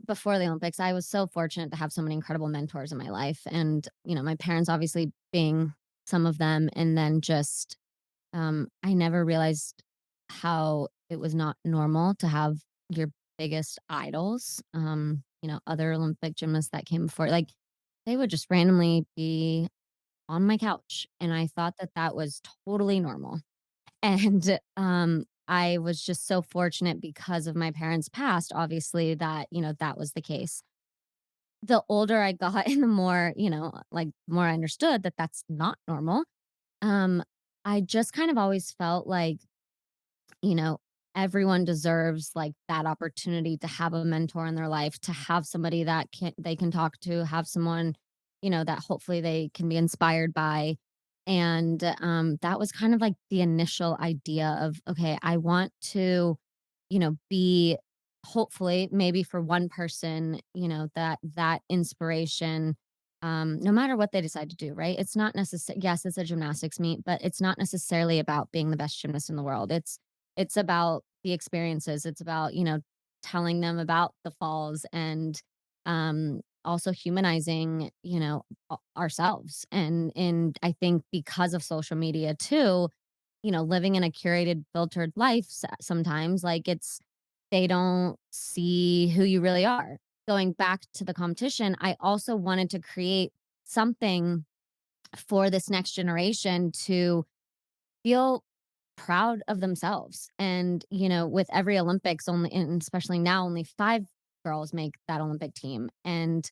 [SPEAKER 1] before the Olympics, I was so fortunate to have so many incredible mentors in my life. And, my parents obviously being some of them. And then just, I never realized how it was not normal to have your biggest idols, other Olympic gymnasts that came before, like, they would just randomly be on my couch. And I thought that that was totally normal. And, I was just so fortunate because of my parents' past, obviously, that, that was the case. The older I got and the more, like, the more I understood that that's not normal, um, I just kind of always felt like, you know, everyone deserves, like, that opportunity to have a mentor in their life, to have somebody that they can talk to, have someone, that hopefully they can be inspired by. And that was kind of like the initial idea of, okay, I want to, be hopefully maybe for one person, that inspiration, no matter what they decide to do, right? It's not necessary. Yes, it's a gymnastics meet, but it's not necessarily about being the best gymnast in the world. It's about the experiences. It's about, telling them about the falls and also humanizing, ourselves. And I think because of social media too, living in a curated, filtered life sometimes, like they don't see who you really are. Going back to the competition, I also wanted to create something for this next generation to feel proud of themselves. And, with every Olympics, only, and especially now, only 5 girls make that Olympic team. And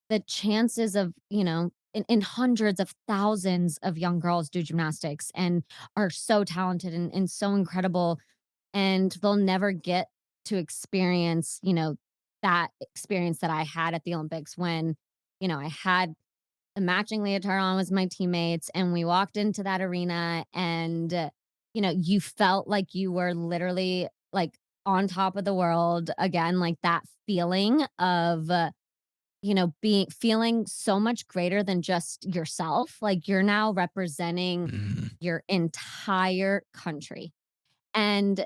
[SPEAKER 1] the chances of, in hundreds of thousands of young girls do gymnastics and are so talented and so incredible, and they'll never get to experience, that experience that I had at the Olympics when, I had a matching leotard on with my teammates and we walked into that arena and, you felt like you were literally like on top of the world again, like that feeling of, being feeling so much greater than just yourself. Like you're now representing
[SPEAKER 2] Mhm.
[SPEAKER 1] your entire country. And,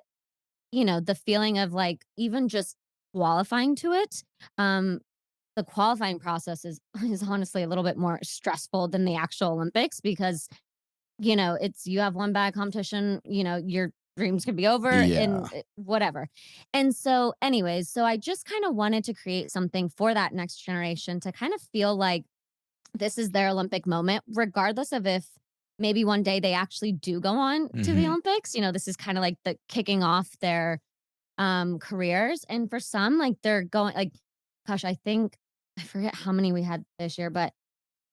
[SPEAKER 1] the feeling of like even just qualifying to it, um, the qualifying process is honestly a little bit more stressful than the actual Olympics because, it's you have one bad competition, your dreams could be over and
[SPEAKER 2] Yeah.
[SPEAKER 1] whatever. And so, anyways, so I just kind of wanted to create something for that next generation to kind of feel like this is their Olympic moment, regardless of if maybe one day they actually do go on to the
[SPEAKER 2] Mhm.
[SPEAKER 1] Olympics. This is kind of like the kicking off their careers. And for some, like they're going like, gosh, I forget how many we had this year, but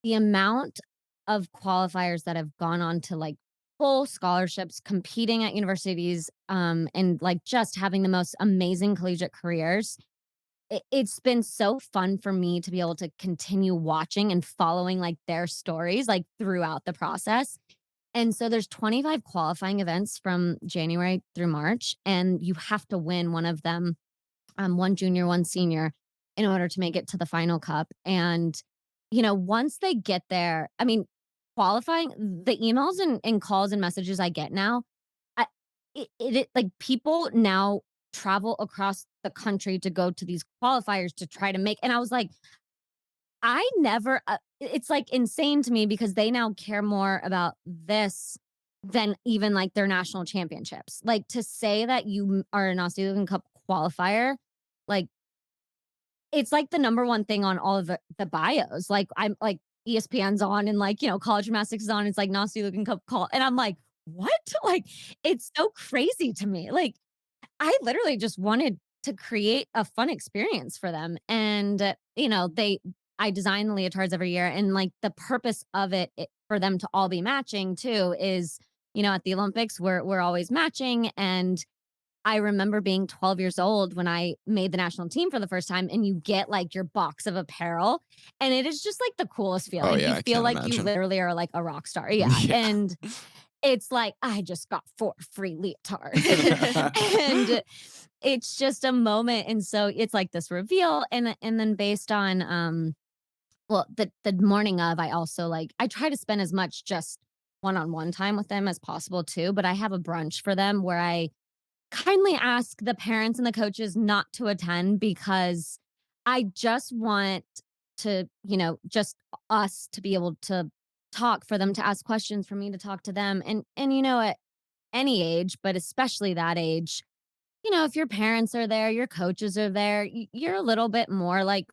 [SPEAKER 1] the amount of qualifiers that have gone on to like full scholarships, competing at universities, and like just having the most amazing collegiate careers. It's been so fun for me to be able to continue watching and following like their stories like throughout the process. And so there's 25 qualifying events from January through March, and you have to win one of them, one junior, one senior, in order to make it to the final cup. And, once they get there, I mean, qualifying, the emails and calls and messages I get now, I, like people now travel across the country to go to these qualifiers to try to make. And I was like, I never, it's like insane to me because they now care more about this than even like their national championships. Like to say that you are a Nastia Liukin Cup qualifier, like it's like the number one thing on all of the bios. Like I'm like ESPN's on and like, college gymnastics is on. It's like Nastia Liukin Cup call. And I'm like, what? Like it's so crazy to me. Like I literally just wanted to create a fun experience for them. And, I design the leotards every year. And like the purpose of it for them to all be matching too is, at the Olympics, we're always matching. And I remember being 12 years old when I made the national team for the first time, and you get like your box of apparel. And it is just like the coolest
[SPEAKER 2] Oh,
[SPEAKER 1] feeling.
[SPEAKER 2] yeah,
[SPEAKER 1] You
[SPEAKER 2] I
[SPEAKER 1] feel
[SPEAKER 2] can't
[SPEAKER 1] like you
[SPEAKER 2] imagine.
[SPEAKER 1] literally are like a rock star. Yeah.
[SPEAKER 2] Yeah.
[SPEAKER 1] And it's like, I just got 4 free leotards. And it's just a moment, and so it's like this reveal, and then based on, well, the morning of, I also, like I try to spend as much just one-on-one time with them as possible too, but I have a brunch for them where I kindly ask the parents and the coaches not to attend because I just want to, just us to be able to talk, for them to ask questions, for me to talk to them, and, at any age, but especially that age, if your parents are there, your coaches are there, you're a little bit more like,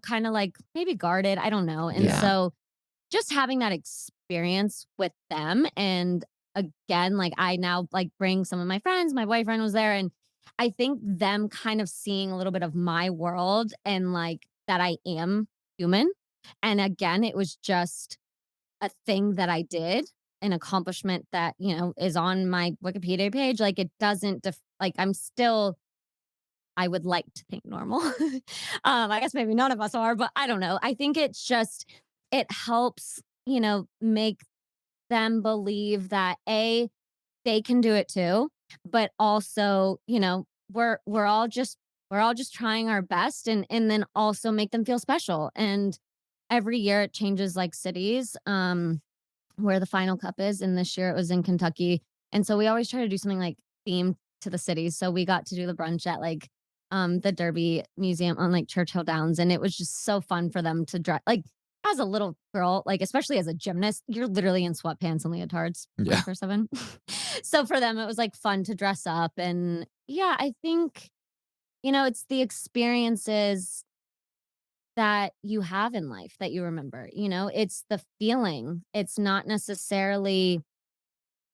[SPEAKER 1] kind of like maybe guarded. I don't know. And
[SPEAKER 2] Yeah.
[SPEAKER 1] so just having that experience with them. And again, like I now like bring some of my friends, my boyfriend was there. And I think them kind of seeing a little bit of my world and like that I am human. And again, it was just a thing that I did, an accomplishment that, is on my Wikipedia page. Like it doesn't like I'm still, I would like to think, normal. I guess maybe none of us are, but I don't know. I think it's just it helps, make them believe that A, they can do it too, but also, we're all just trying our best, and then also make them feel special. And every year it changes, like, cities, where the final cup is, and this year it was in Kentucky. And so we always try to do something like themed to the cities. So we got to do the brunch at like the Derby Museum on like Churchill Downs, and it was just so fun for them to dress like as a little girl, like especially as a gymnast, you're literally in sweatpants and leotards
[SPEAKER 2] Yeah.
[SPEAKER 1] 24/7. So for them it was like fun to dress up. And yeah, I think it's the experiences that you have in life that you remember. It's the feeling. It's not necessarily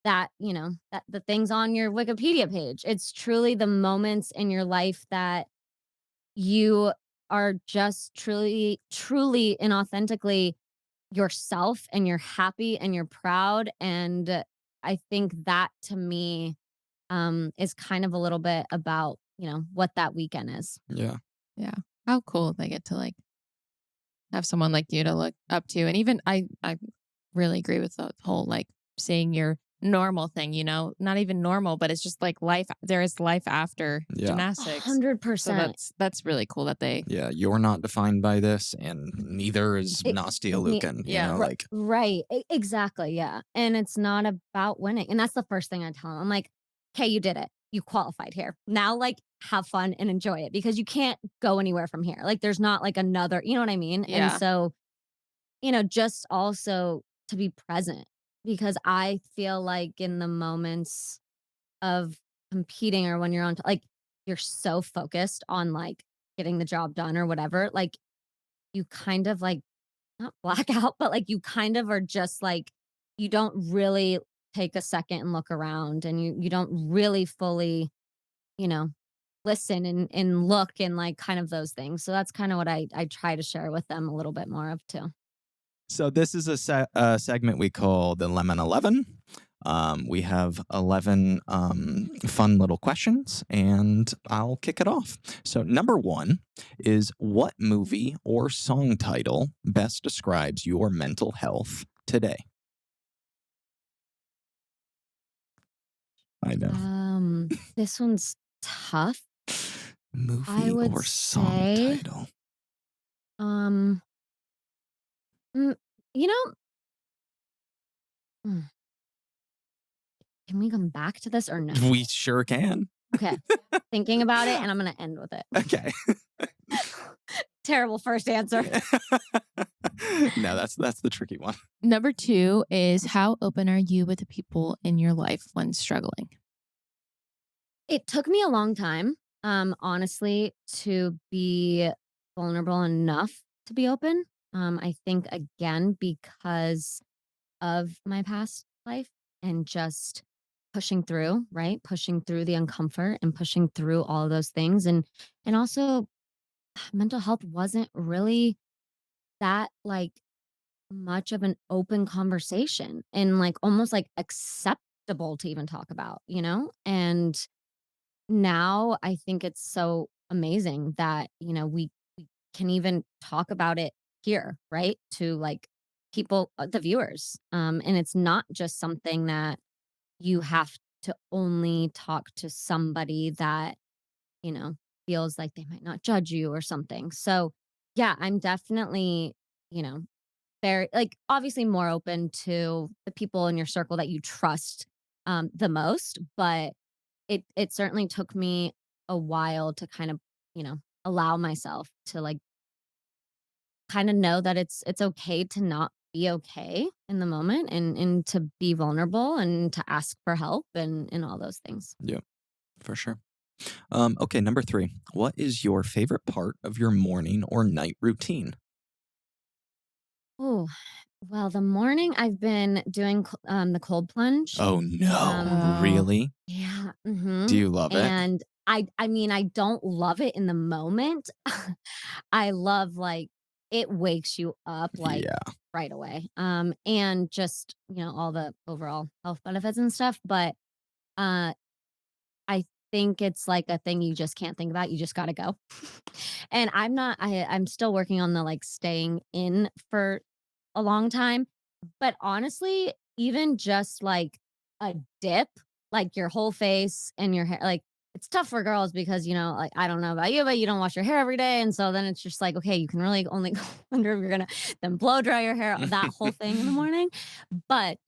[SPEAKER 1] that the things on your Wikipedia page. It's truly the moments in your life that you are just truly and authentically yourself, and you're happy and you're proud. And I think that to me is kind of a little bit about, what that weekend is.
[SPEAKER 2] Yeah.
[SPEAKER 3] Yeah. How cool they get to like have someone like you to look up to. And even I really agree with the whole like seeing your normal thing, not even normal, but it's just like life. There is life after
[SPEAKER 2] Yeah.
[SPEAKER 3] gymnastics. So
[SPEAKER 1] 100%.
[SPEAKER 3] that's really cool that they,
[SPEAKER 2] Yeah. You're not defined by this, and neither is
[SPEAKER 1] It
[SPEAKER 2] Nastia
[SPEAKER 1] ne
[SPEAKER 2] Liukin,
[SPEAKER 3] yeah.
[SPEAKER 2] like,
[SPEAKER 1] Right, exactly, yeah. And it's not about winning, and that's the first thing I tell 'em. I'm like, "Okay, you did it. You qualified here. Now, like, have fun and enjoy it, because you can't go anywhere from here. Like, there's not, like, another," you know what I mean? And
[SPEAKER 3] yeah.
[SPEAKER 1] so, just also to be present, because I feel like in the moments of competing, or when you're on t like, you're so focused on, like, getting the job done or whatever, like, you kind of, like, not blackout, but, like, you kind of are just, like, you don't really take a second and look around, and you don't really fully, you know, listen and look, and, like, kind of those things. So that's kinda what I try to share with them a little bit more of too.
[SPEAKER 2] so this is a segment we call the Lemon 11. We have 11 fun little questions, and I'll kick it off. So, number one is, what movie or song title best describes your mental health today? I know.
[SPEAKER 1] This one's tough. I
[SPEAKER 2] Movie
[SPEAKER 1] would
[SPEAKER 2] or song
[SPEAKER 1] say,
[SPEAKER 2] title?
[SPEAKER 1] um, mm, you know mm, can we come back to this or no?
[SPEAKER 2] We sure can.
[SPEAKER 1] Okay. Thinking about it, and I'm gonna end with it.
[SPEAKER 2] Okay.
[SPEAKER 1] Terrible first answer.
[SPEAKER 2] No, that's the tricky one.
[SPEAKER 3] Number two is, how open are you with the people in your life when struggling?
[SPEAKER 1] It took me a long time, honestly, to be vulnerable enough to be open. I think, again, because of my past life, and just pushing through, right? Pushing through the uncomfort and pushing through all of those things. And also, mental health wasn't really that, like, much of an open conversation, and, like, almost, like, acceptable to even talk about, you know? And now I think it's so amazing that, we can even talk about it here, right? To, like, people, the viewers. And it's not just something that you have to only talk to somebody that, you know, feels like they might not judge you or something. So, yeah, I'm definitely, you know, very, like, obviously more open to the people in your circle that you trust the most. But it certainly took me a while to kind of, allow myself to, like, kind of know that it's okay to not be okay in the moment, and to be vulnerable, and to ask for help, and all those things.
[SPEAKER 2] Yeah, for sure. Okay, number three. What is your favorite part of your morning or night routine?
[SPEAKER 1] Oh, well, the morning I've been doing the cold plunge.
[SPEAKER 2] Oh no,
[SPEAKER 1] Um,
[SPEAKER 3] Oh,
[SPEAKER 2] really?
[SPEAKER 1] yeah,
[SPEAKER 2] Do you love it?
[SPEAKER 1] and I mean, I don't love it in the moment. I love, like, it wakes you up, like,
[SPEAKER 2] Yeah,
[SPEAKER 1] right away, and just, all the overall health benefits and stuff. But, uh, I think it's, like, a thing you just can't think about, you just gotta go. And I'm still working on the, like, staying in for a long time. But honestly, even just like a dip, like your whole face and your hair, like it's tough for girls because, like I don't know about you, but you don't wash your hair every day. And so then it's just like, okay, you can really only wonder if you're gonna then blow dry your hair, that whole thing in the morning. But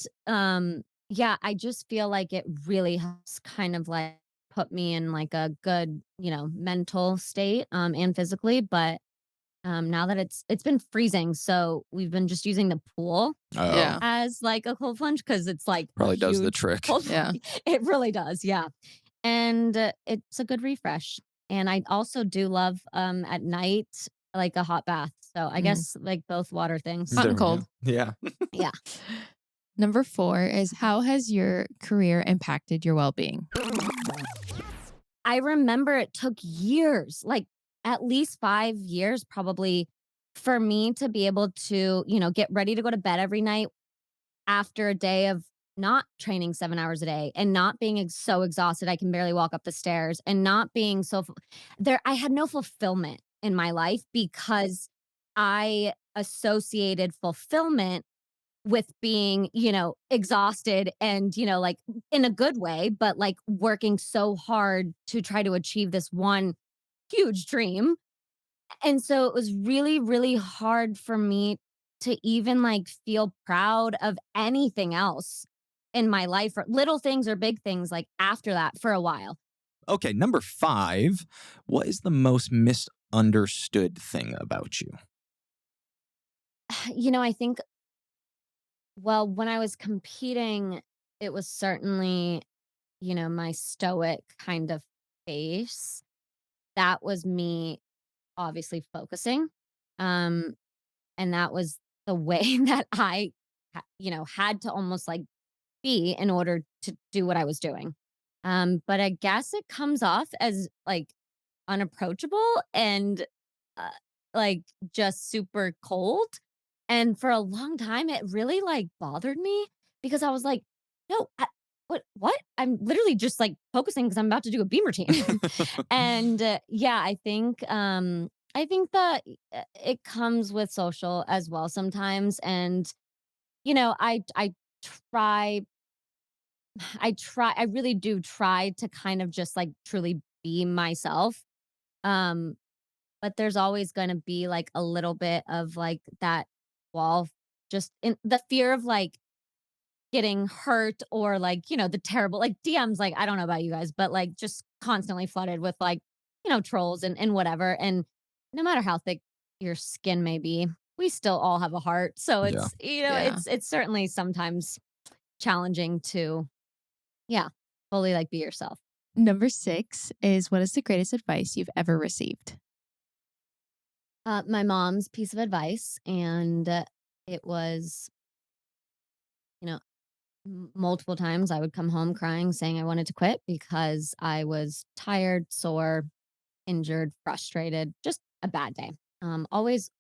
[SPEAKER 1] yeah, I just feel like it really helps kind of like put me in like a good, mental state and physically. But now that it's been freezing, so we've been just using the pool
[SPEAKER 2] Oh,
[SPEAKER 3] Yeah.
[SPEAKER 1] as like a cold plunge because it's like a
[SPEAKER 2] probably does the
[SPEAKER 1] huge
[SPEAKER 2] trick.
[SPEAKER 1] cold
[SPEAKER 3] Yeah.
[SPEAKER 1] It really does, yeah. And it's a good refresh. And I also do love at night like a hot bath. So I
[SPEAKER 3] Mm.
[SPEAKER 1] guess like both water things.
[SPEAKER 3] Hot
[SPEAKER 2] There
[SPEAKER 3] and
[SPEAKER 2] we go.
[SPEAKER 3] cold.
[SPEAKER 2] Yeah.
[SPEAKER 1] Yeah.
[SPEAKER 3] Number 4 is how has your career impacted your well-being?
[SPEAKER 1] I remember it took years, like at least 5 years probably for me to be able to, get ready to go to bed every night after a day of not training 7 hours a day and not being so exhausted I can barely walk up the stairs and not being there I had no fulfillment in my life because I associated fulfillment with being, exhausted and, like in a good way, but like working so hard to try to achieve this one huge dream. And so it was really, really hard for me to even like feel proud of anything else in my life, or little things or big things like after that for a while.
[SPEAKER 2] Okay, number 5. What is the most misunderstood thing about you?
[SPEAKER 1] I think, well, when I was competing, it was certainly, my stoic kind of face. That was me obviously focusing. Um, and that was the way that I, had to almost like be in order to do what I was doing. But I guess it comes off as like unapproachable and uh, like just super cold. And for a long time, it really like bothered me because I was like, no, what? I'm literally just like focusing because I'm about to do a beam routine. And yeah, I think that it comes with social as well sometimes. And I try I really do try to kind of just like truly be myself. Um, but there's always gonna be like a little bit of like that wall, just in the fear of like getting hurt or like, the terrible like DMs, like I don't know about you guys, but like just constantly flooded with like, trolls and whatever. And no matter how thick your skin may be, we still all have a heart. So
[SPEAKER 2] Yeah.
[SPEAKER 1] it's,
[SPEAKER 3] Yeah.
[SPEAKER 1] it's certainly sometimes challenging to, yeah, fully like be yourself.
[SPEAKER 3] Number 6 is what is the greatest advice you've ever received?
[SPEAKER 1] My mom's piece of advice, and it was, you know, multiple times I would come home crying, saying I wanted to quit because I was tired, sore, injured, frustrated, just a bad day. Always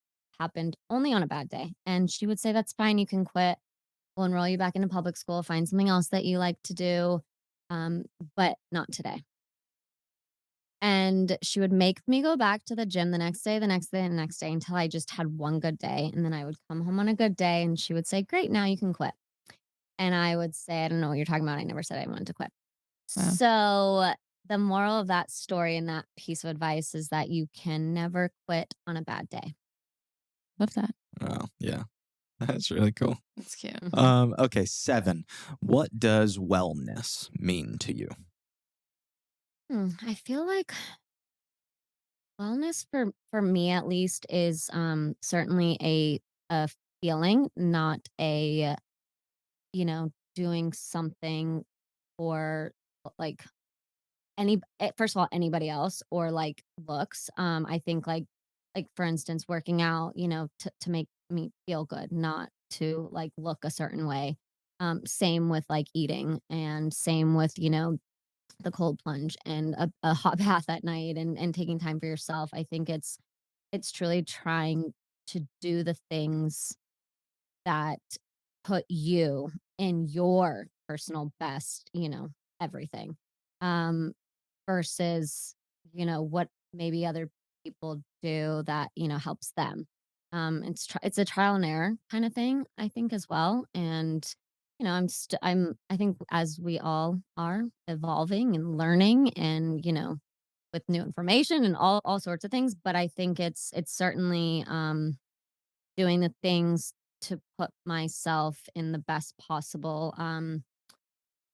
[SPEAKER 1] happened only on a bad day. And she would say, "That's fine. You can quit. We'll enroll you back into public school. Find something else that you like to do, um, but not today." And she would make me go back to the gym the next day, the next day, and the next day until I just had one good day. And then I would come home on a good day and she would say, "Great, now you can quit." And I would say, "I don't know what you're talking about. I never said I wanted to quit."
[SPEAKER 3] Wow.
[SPEAKER 1] So the moral of that story and that piece of advice is that you can never quit on a bad day.
[SPEAKER 3] Love that.
[SPEAKER 2] Oh, yeah. That's really cool.
[SPEAKER 3] That's cute.
[SPEAKER 1] Mhm.
[SPEAKER 2] Okay, 7. What does wellness mean to you?
[SPEAKER 1] I feel like wellness for me at least is certainly a feeling, not a doing something for like first of all anybody else or like looks. I think like for instance working out, to make me feel good, not to like look a certain way. Same with like eating and same with the cold plunge and a hot bath at night and taking time for yourself. I think it's truly trying to do the things that put you in your personal best, everything. Um, versus, what maybe other people do that, helps them. It's a trial and error kind of thing, I think as well. And, I think as we all are evolving and learning and, with new information and all sorts of things, but I think it's certainly doing the things to put myself in the best possible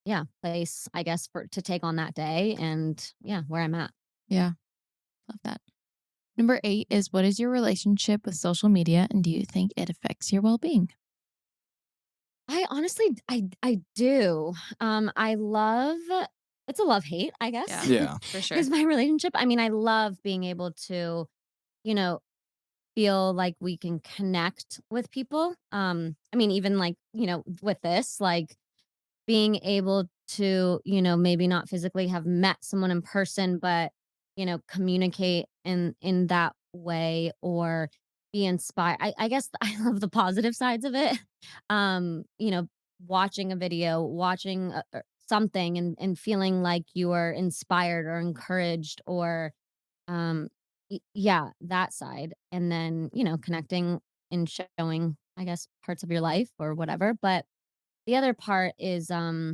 [SPEAKER 1] yeah, place, I guess, for to take on that day and yeah, where I'm at.
[SPEAKER 3] Yeah, love that. Number 8 is what is your relationship with social media and do you think it affects your well-being?
[SPEAKER 1] I honestly I do. I love it's a love-hate, I guess,
[SPEAKER 3] Yeah,
[SPEAKER 2] Yeah.
[SPEAKER 3] for sure.
[SPEAKER 1] is my relationship. I mean, I love being able to, you know, feel like we can connect with people. I mean, even like, with this, like being able to, maybe not physically have met someone in person, but, communicate in that way or be inspired. I guess I love the positive sides of it. Watching a video, watching something and feeling like you are inspired or encouraged or yeah, that side. And then, connecting and showing, I guess, parts of your life or whatever. But the other part is yeah,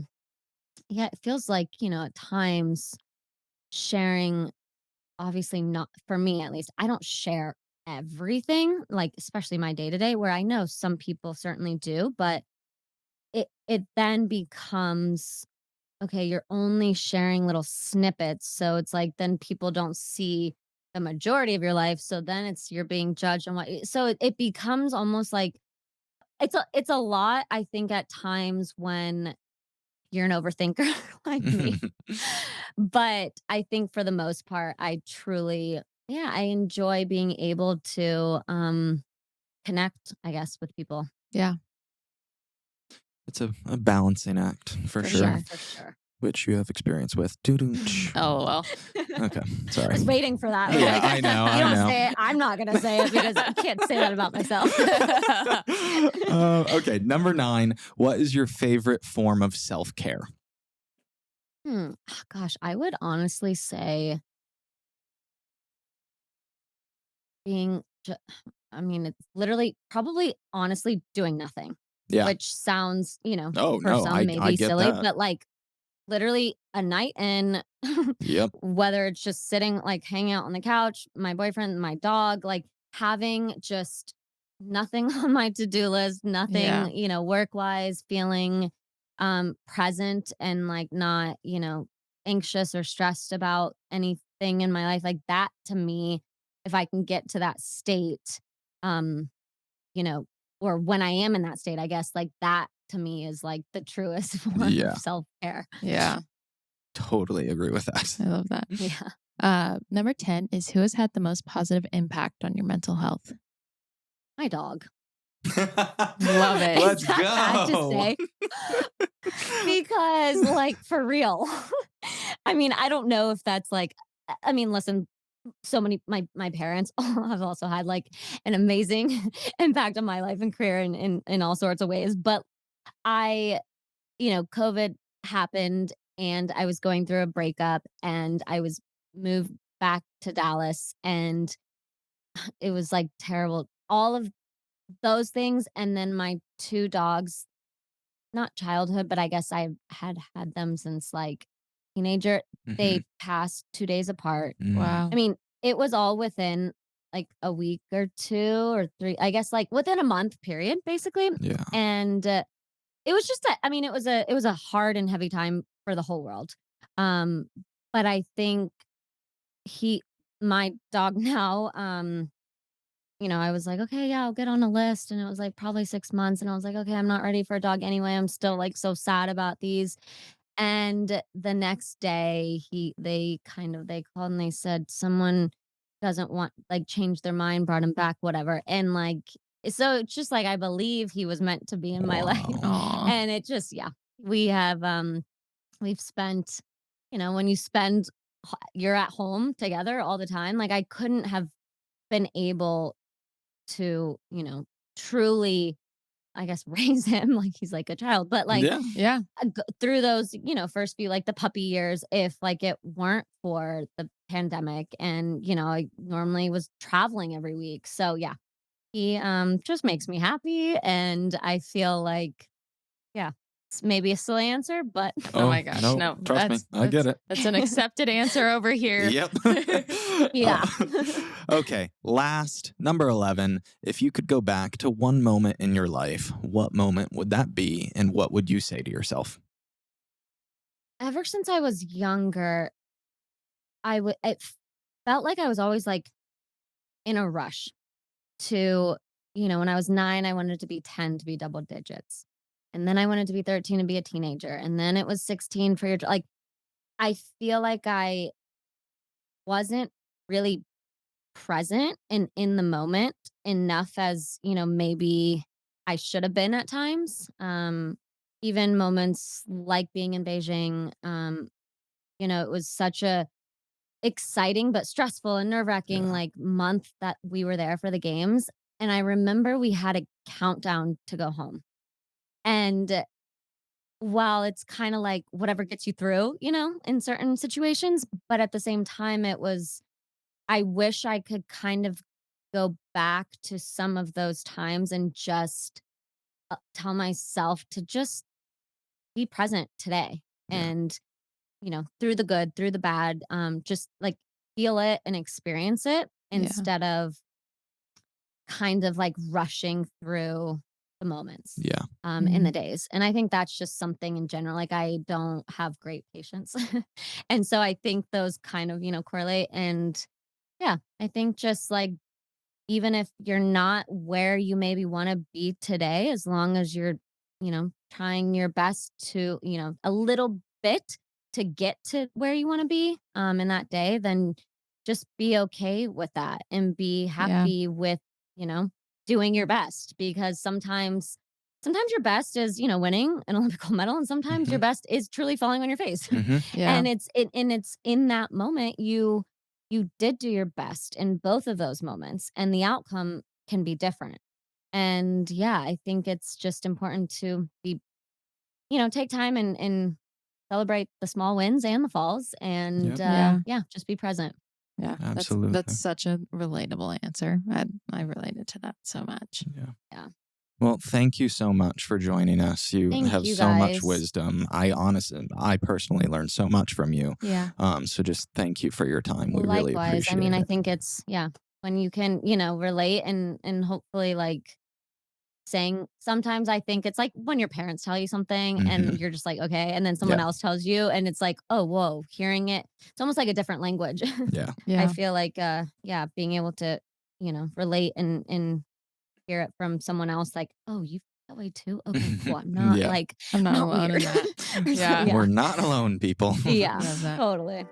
[SPEAKER 1] it feels like, at times sharing, obviously not for me at least, I don't share everything, like especially my day to day, where I know some people certainly do, but it then becomes okay, you're only sharing little snippets. So it's like then people don't see the majority of your life. So then it's you're being judged on so it becomes almost like it's a lot, I think, at times when you're an overthinker like me. But I think for the most part, I truly, yeah, I enjoy being able to connect, I guess, with people.
[SPEAKER 3] Yeah,
[SPEAKER 2] It's a balancing act for
[SPEAKER 3] for
[SPEAKER 2] sure,
[SPEAKER 1] Yeah,
[SPEAKER 3] sure.
[SPEAKER 1] for sure.
[SPEAKER 2] which you have experience with. Doo-doo-tch.
[SPEAKER 3] Oh, well.
[SPEAKER 2] Okay,
[SPEAKER 1] I
[SPEAKER 2] sorry.
[SPEAKER 1] was waiting for that. I'm
[SPEAKER 2] Yeah,
[SPEAKER 1] like,
[SPEAKER 2] I know,
[SPEAKER 1] you
[SPEAKER 2] I
[SPEAKER 1] don't
[SPEAKER 2] know.
[SPEAKER 1] say it. I'm not going to say it because I can't say that about myself.
[SPEAKER 2] Okay, number 9. What is your favorite form of self care?
[SPEAKER 1] Gosh, I would honestly say being, I mean, it's literally probably honestly doing nothing,
[SPEAKER 2] Yeah.
[SPEAKER 1] which sounds,
[SPEAKER 2] Oh
[SPEAKER 1] for
[SPEAKER 2] no,
[SPEAKER 1] some
[SPEAKER 2] I
[SPEAKER 1] maybe
[SPEAKER 2] get
[SPEAKER 1] silly,
[SPEAKER 2] that.
[SPEAKER 1] but like literally a night in,
[SPEAKER 2] Yep.
[SPEAKER 1] whether it's just sitting, like hanging out on the couch, my boyfriend, my dog, like having just nothing on my to-do list,
[SPEAKER 3] Yeah.
[SPEAKER 1] nothing, work wise, feeling present and like not, anxious or stressed about anything in my life. Like that to me, if I can get to that state, um, you know, or when I am in that state, I guess like that to me is like the truest form of
[SPEAKER 2] Yeah.
[SPEAKER 1] self-care.
[SPEAKER 3] Yeah,
[SPEAKER 2] Totally agree with that.
[SPEAKER 3] I love that.
[SPEAKER 1] Yeah.
[SPEAKER 3] Number 10 is who has had the most positive impact on your mental health?
[SPEAKER 1] My dog.
[SPEAKER 3] Love it.
[SPEAKER 1] Is
[SPEAKER 2] Let's
[SPEAKER 1] that bad to
[SPEAKER 2] go.
[SPEAKER 1] say? Because, like, for real. I mean, I don't know if that's like I mean, listen, so many my parents have also had, like, an amazing impact on my life and career in all sorts of ways, but I COVID happened, and I was going through a breakup, and I was moved back to Dallas, and it was, like, terrible. All of those things, and then my 2 dogs, not childhood, but I guess I've had them since, like, teenager.
[SPEAKER 2] Mhm.
[SPEAKER 1] They passed 2 days apart.
[SPEAKER 2] Mm.
[SPEAKER 1] I
[SPEAKER 3] Wow.
[SPEAKER 1] mean, it was all within, like, a week or 2 or 3, I guess, like, within a month period, basically,
[SPEAKER 2] Yeah.
[SPEAKER 1] and, it was just a I mean, it was a hard and heavy time for the whole world. Um, but I think he my dog now, I was like, "Okay, yeah, I'll get on a list," and it was, like, probably 6 months, and I was like, "Okay, I'm not ready for a dog anyway, I'm still, like, so sad about these," and the next day, they called and they said someone doesn't want like, changed their mind, brought him back, whatever, and, like so it's just, like, I believe he was meant to be in my life,
[SPEAKER 2] Wow.
[SPEAKER 3] Aw.
[SPEAKER 1] and it just yeah, we have, we've spent when you spend you're at home together all the time, like, I couldn't have been able to, truly, I guess, raise him like he's like a child, but like
[SPEAKER 2] Yeah.
[SPEAKER 3] Yeah.
[SPEAKER 1] through those, first few like the puppy years, if like it weren't for the pandemic and, I normally was traveling every week. So yeah, he just makes me happy and I feel like, yeah, maybe a silly answer, but
[SPEAKER 3] Oh my gosh,
[SPEAKER 2] no,
[SPEAKER 3] no,
[SPEAKER 2] trust me, I get it.
[SPEAKER 3] That's an accepted answer over here.
[SPEAKER 2] Yep.
[SPEAKER 1] yeah.
[SPEAKER 2] Okay, last, number 11. If you could go back to one moment in your life, what moment would that be, and what would you say to yourself?
[SPEAKER 1] Ever since I was younger, it felt like I was always, like, in a rush to when I was 9, I wanted to be 10 to be double digits, and then I wanted to be 13 to be a teenager, and then it was 16 for like, I feel like I wasn't really present and in the moment enough as, maybe I should have been at times. Even moments like being in Beijing, it was such a exciting but stressful and nerve-wracking,
[SPEAKER 2] Yeah.
[SPEAKER 1] like, month that we were there for the games, and I remember we had a countdown to go home, and while it's kinda like whatever gets you through, in certain situations, but at the same time, I wish I could kind of go back to some of those times and just, tell myself to just be present today,
[SPEAKER 2] Yeah.
[SPEAKER 1] and, through the good, through the bad, just, like, feel it and experience it
[SPEAKER 3] Yeah.
[SPEAKER 1] instead of kind of, like, rushing through the moments,
[SPEAKER 2] Yeah.
[SPEAKER 1] in the
[SPEAKER 3] Mm.
[SPEAKER 1] days, and I think that's just something in general, like, I don't have great patience, and so I think those kind of, correlate, and yeah, I think just, like, even if you're not where you maybe wanna be today, as long as you're, trying your best to, a little bit to get to where you wanna be, in that day, then just be okay with that and be
[SPEAKER 3] Yeah.
[SPEAKER 1] happy with, you know, doing your best because sometimes your best is, winning an Olympic gold medal, and sometimes
[SPEAKER 2] Hmm.
[SPEAKER 1] your best is truly falling on your face.
[SPEAKER 2] Hmm.
[SPEAKER 3] Yeah.
[SPEAKER 1] And it's in that moment you did do your best in both of those moments, and the outcome can be different. And yeah, I think it's just important to be, take time and celebrate the small wins and the falls, and
[SPEAKER 2] Yep.
[SPEAKER 3] Yeah.
[SPEAKER 1] yeah, just be present.
[SPEAKER 3] Yeah. That's
[SPEAKER 2] Absolutely.
[SPEAKER 3] such a relatable answer. I related to that so much.
[SPEAKER 2] Yeah.
[SPEAKER 1] Yeah.
[SPEAKER 2] Well, thank you so much for joining us. You
[SPEAKER 1] Thank
[SPEAKER 2] have
[SPEAKER 1] you
[SPEAKER 2] so much
[SPEAKER 1] guys.
[SPEAKER 2] wisdom. I personally learned so much from you.
[SPEAKER 3] Yeah.
[SPEAKER 2] So just thank you for your time. We really
[SPEAKER 1] Likewise. I mean,
[SPEAKER 2] appreciate
[SPEAKER 1] I
[SPEAKER 2] it.
[SPEAKER 1] think it's yeah, when you can, relate and hopefully like saying sometimes I think it's like when your parents tell you something
[SPEAKER 2] Hmm.
[SPEAKER 1] and you're just like, okay, and then someone
[SPEAKER 2] Yeah.
[SPEAKER 1] else tells you and it's like, oh, whoa, hearing it. It's almost like a different language.
[SPEAKER 2] Yeah.
[SPEAKER 1] I
[SPEAKER 3] Yeah.
[SPEAKER 1] feel like yeah, being able to, relate and hear it from someone else like, oh, you feel that way too? Okay, cool. I'm not
[SPEAKER 2] Yeah.
[SPEAKER 1] like
[SPEAKER 3] I'm
[SPEAKER 1] I'm
[SPEAKER 3] not
[SPEAKER 1] not
[SPEAKER 3] alone in
[SPEAKER 1] weird.
[SPEAKER 3] that. Yeah.
[SPEAKER 1] Yeah.
[SPEAKER 2] We're not alone, people.
[SPEAKER 1] Yeah.
[SPEAKER 3] Love that.
[SPEAKER 1] Totally.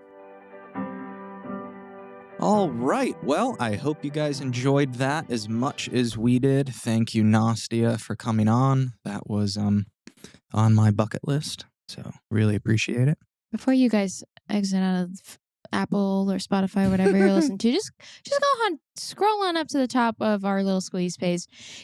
[SPEAKER 2] All right. Well, I hope you guys enjoyed that as much as we did. Thank you, Nastia, for coming on. That was on my bucket list. So really appreciate it.
[SPEAKER 3] Before you guys exit out of Apple or Spotify, whatever you're listening to, just go on, scroll on up to the top of our little squeeze page.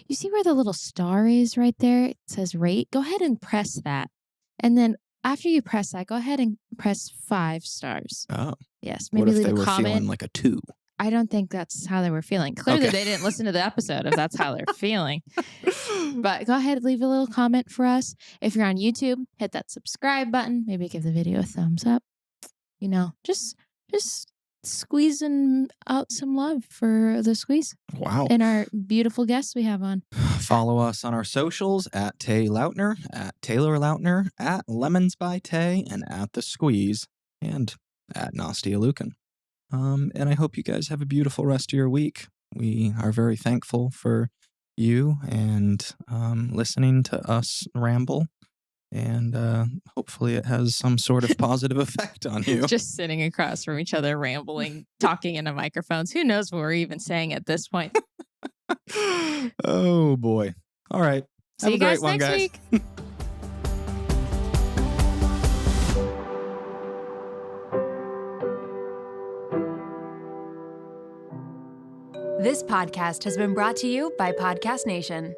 [SPEAKER 3] You see where the little star is right there? It says rate. Go ahead and press that. And then after you press that, go ahead and press 5 stars.
[SPEAKER 2] Oh,
[SPEAKER 3] Yes.
[SPEAKER 2] what
[SPEAKER 3] Maybe
[SPEAKER 2] if
[SPEAKER 3] leave
[SPEAKER 2] they
[SPEAKER 3] a
[SPEAKER 2] were
[SPEAKER 3] comment.
[SPEAKER 2] feeling like a 2?
[SPEAKER 3] I don't think that's how they were feeling. Clearly,
[SPEAKER 2] Okay.
[SPEAKER 3] they didn't listen to the episode if that's how they're feeling. But go ahead, leave a little comment for us. If you're on YouTube, hit that subscribe button. Maybe give the video a thumbs up. Just squeezing out some love for the squeeze
[SPEAKER 2] Wow.
[SPEAKER 3] and our beautiful guests we have on.
[SPEAKER 2] Follow us on our socials at Tay Lautner, at Taylor Lautner, at Lemons by Tay, and at The Squeeze, and at Nastia Liukin. And I hope you guys have a beautiful rest of your week. We are very thankful for you and listening to us ramble. And hopefully it has some sort of positive effect on you.
[SPEAKER 3] Just sitting across from each other, rambling, talking into microphones. Who knows what we're even saying at this point?
[SPEAKER 2] Oh, boy. All right.
[SPEAKER 3] See
[SPEAKER 2] Have
[SPEAKER 3] you
[SPEAKER 2] a great
[SPEAKER 3] guys
[SPEAKER 2] one,
[SPEAKER 3] next
[SPEAKER 2] guys.
[SPEAKER 3] week.
[SPEAKER 4] This podcast has been brought to you by Podcast Nation.